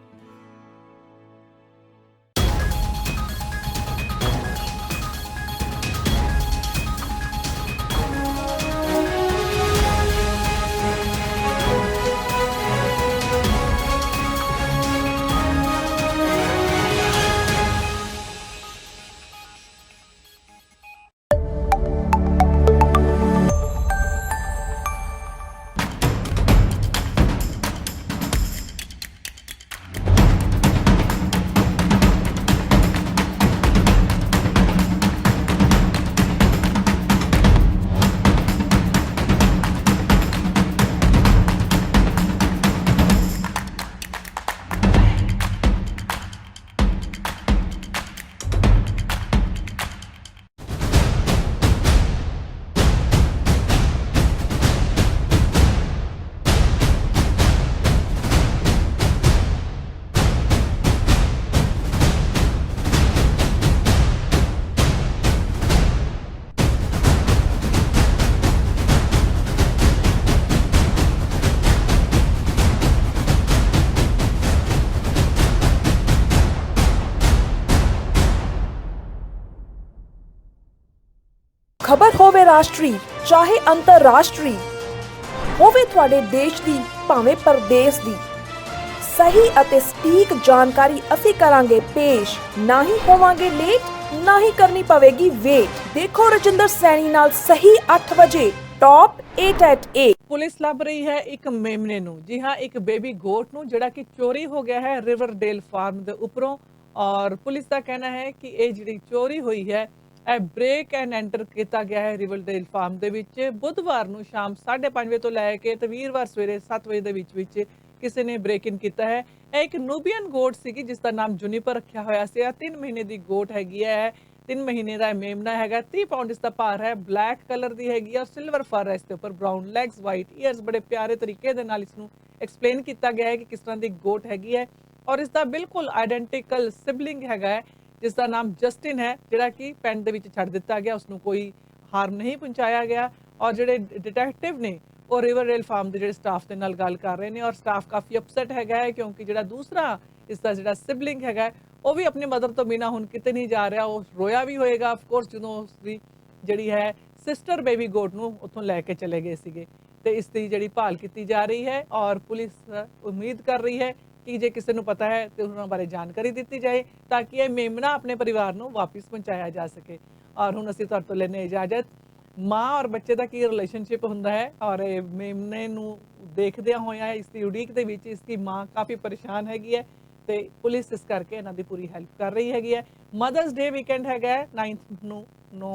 ਰਾਸ਼ਟਰੀ ਚਾਹੇ ਅੰਤਰਰਾਸ਼ਟਰੀ ਹੋਵੇ ਤੁਹਾਡੇ ਦੇਸ਼ ਦੀ ਭਾਵੇਂ ਪ੍ਰਦੇਸ਼ ਦੀ ਸਹੀ ਅਤੇ ਸਟੀਕ ਜਾਣਕਾਰੀ ਅਸੀਂ ਕਰਾਂਗੇ ਪੇਸ਼। ਨਾ ਹੀ ਹੋਵਾਂਗੇ ਲੇਟ, ਨਾ ਹੀ ਕਰਨੀ ਪਵੇਗੀ ਵੇਟ। ਦੇਖੋ ਰਜਿੰਦਰ ਸੈਣੀ ਨਾਲ ਸਹੀ 8 ਵਜੇ ਟੌਪ 8 at 8। ਪੁਲਿਸ ਲੱਭ ਰਹੀ ਹੈ ਇੱਕ ਮੇਮਨੇ ਨੂੰ, ਜੀ ਹਾਂ ਇੱਕ ਬੇਬੀ ਗੋਟ ਨੂੰ ਜਿਹੜਾ ਕਿ ਚੋਰੀ ਹੋ ਗਿਆ ਹੈ ਰਿਵਰਡੇਲ ਫਾਰਮ ਦੇ ਉੱਪਰੋਂ। ਔਰ ਪੁਲਿਸ ਦਾ ਕਹਿਣਾ ਹੈ ਕਿ ਇਹ ਜਿਹੜੀ ਚੋਰੀ ਹੋਈ ਹੈ ਇਹ ਬ੍ਰੇਕ ਐਂਡ ਐਂਟਰ ਕੀਤਾ ਗਿਆ ਹੈ ਰਿਵਰਡੇਲ ਫਾਰਮ ਦੇ ਵਿੱਚ ਬੁੱਧਵਾਰ ਨੂੰ ਸ਼ਾਮ 5:30 ਵਜੇ ਤੋਂ ਲੈ ਕੇ ਤੇ ਵੀਰਵਾਰ ਸਵੇਰੇ 7 ਵਜੇ ਦੇ ਵਿੱਚ ਕਿਸੇ ਨੇ ਬ੍ਰੇਕ ਇਨ ਕੀਤਾ ਹੈ। ਇਹ ਇੱਕ ਨੂਬੀਅਨ ਗੋਟ ਸੀਗੀ ਜਿਸ ਦਾ ਨਾਮ ਜੁਨੀਪਰ ਰੱਖਿਆ ਹੋਇਆ ਸੀ। 3 ਮਹੀਨੇ ਦੀ ਗੋਟ ਹੈਗੀ ਹੈ, 3 ਮਹੀਨੇ ਦਾ ਮੇਮਨਾ ਹੈਗਾ, 30 ਪਾਉਂਡ ਇਸ ਦਾ ਭਾਰ ਹੈ, ਬਲੈਕ ਕਲਰ ਦੀ ਹੈਗੀ ਹੈ ਔਰ ਸਿਲਵਰ ਫਰ ਹੈ ਇਸ ਦੇ ਉੱਪਰ, ਬਰਾਊਨ ਲੈਗਸ, ਵਾਈਟ ਈਅਰਸ। ਬੜੇ ਪਿਆਰੇ ਤਰੀਕੇ ਦੇ ਨਾਲ ਇਸ ਨੂੰ ਐਕਸਪਲੇਨ ਕੀਤਾ ਗਿਆ ਹੈ ਕਿ ਕਿਸ ਤਰ੍ਹਾਂ ਦੀ ਗੋਟ ਹੈਗੀ ਹੈ ਔਰ ਇਸ ਦਾ ਬਿਲਕੁਲ ਆਇਡੈਂਟੀਕਲ ਸਿਬਲਿੰਗ ਹੈਗਾ ਹੈ ਜਿਸ ਦਾ ਨਾਮ ਜਸਟਿਨ ਹੈ ਜਿਹੜਾ ਕਿ ਪੈਂਟ ਦੇ ਵਿੱਚ ਛੱਡ ਦਿੱਤਾ ਗਿਆ, ਉਸਨੂੰ ਕੋਈ ਹਾਰਮ ਨਹੀਂ ਪਹੁੰਚਾਇਆ ਗਿਆ। ਔਰ ਜਿਹੜੇ ਡਿਟੈਕਟਿਵ ਨੇ ਉਹ ਰਿਵਰਡੇਲ ਫਾਰਮ ਦੇ ਜਿਹੜੇ ਸਟਾਫ ਦੇ ਨਾਲ ਗੱਲ ਕਰ ਰਹੇ ਨੇ ਔਰ ਸਟਾਫ ਕਾਫੀ ਅਪਸੈਟ ਹੈਗਾ ਹੈ ਕਿਉਂਕਿ ਜਿਹੜਾ ਦੂਸਰਾ ਇਸ ਦਾ ਜਿਹੜਾ ਸਿਬਲਿੰਗ ਹੈਗਾ ਉਹ ਵੀ ਆਪਣੀ ਮਦਰ ਤੋਂ ਬਿਨਾਂ ਹੁਣ ਕਿਤੇ ਨਹੀਂ ਜਾ ਰਿਹਾ। ਉਹ ਰੋਇਆ ਵੀ ਹੋਏਗਾ ਆਫ ਕੋਰਸ ਜਦੋਂ ਉਸਦੀ ਜਿਹੜੀ ਹੈ ਸਿਸਟਰ ਬੇਬੀ ਗੋਟ ਨੂੰ ਉੱਥੋਂ ਲੈ ਕੇ ਚਲੇ ਗਏ ਸੀਗੇ। ਤੇ ਇਸ ਦੀ ਜਿਹੜੀ ਭਾਲ ਕੀਤੀ ਜਾ ਰਹੀ ਹੈ ਔਰ ਪੁਲਿਸ ਉਮੀਦ ਕਰ ਰਹੀ ਹੈ ਕਿ ਜੇ ਕਿਸੇ ਨੂੰ ਪਤਾ ਹੈ ਤੇ ਉਹਨਾਂ ਬਾਰੇ ਜਾਣਕਾਰੀ ਦਿੱਤੀ ਜਾਏ ਤਾਂ ਕਿ ਇਹ ਮੇਮਨਾ ਆਪਣੇ ਪਰਿਵਾਰ ਨੂੰ ਵਾਪਿਸ ਪਹੁੰਚਾਇਆ ਜਾ ਸਕੇ। ਔਰ ਹੁਣ ਅਸੀਂ ਤੁਹਾਡੇ ਤੋਂ ਲੈਣੇ ਇਜਾਜ਼ਤ। ਮਾਂ ਔਰ ਬੱਚੇ ਦਾ ਕੀ ਰਿਲੇਸ਼ਨਸ਼ਿਪ ਹੁੰਦਾ ਹੈ ਔਰ ਇਹ ਮੇਮਨੇ ਨੂੰ ਦੇਖਦਿਆਂ ਹੋਇਆ ਇਸ ਦੀ ਉਡੀਕ ਦੇ ਵਿੱਚ ਇਸ ਦੀ ਮਾਂ ਕਾਫੀ ਪਰੇਸ਼ਾਨ ਹੈਗੀ ਹੈ ਤੇ ਪੁਲਿਸ ਇਸ ਕਰਕੇ ਇਹਨਾਂ ਦੀ ਪੂਰੀ ਹੈਲਪ ਕਰ ਰਹੀ ਹੈਗੀ ਹੈ। ਮਦਰਸ ਡੇ ਵੀਕਐਂਡ ਹੈਗਾ 9th ਨੂੰ 9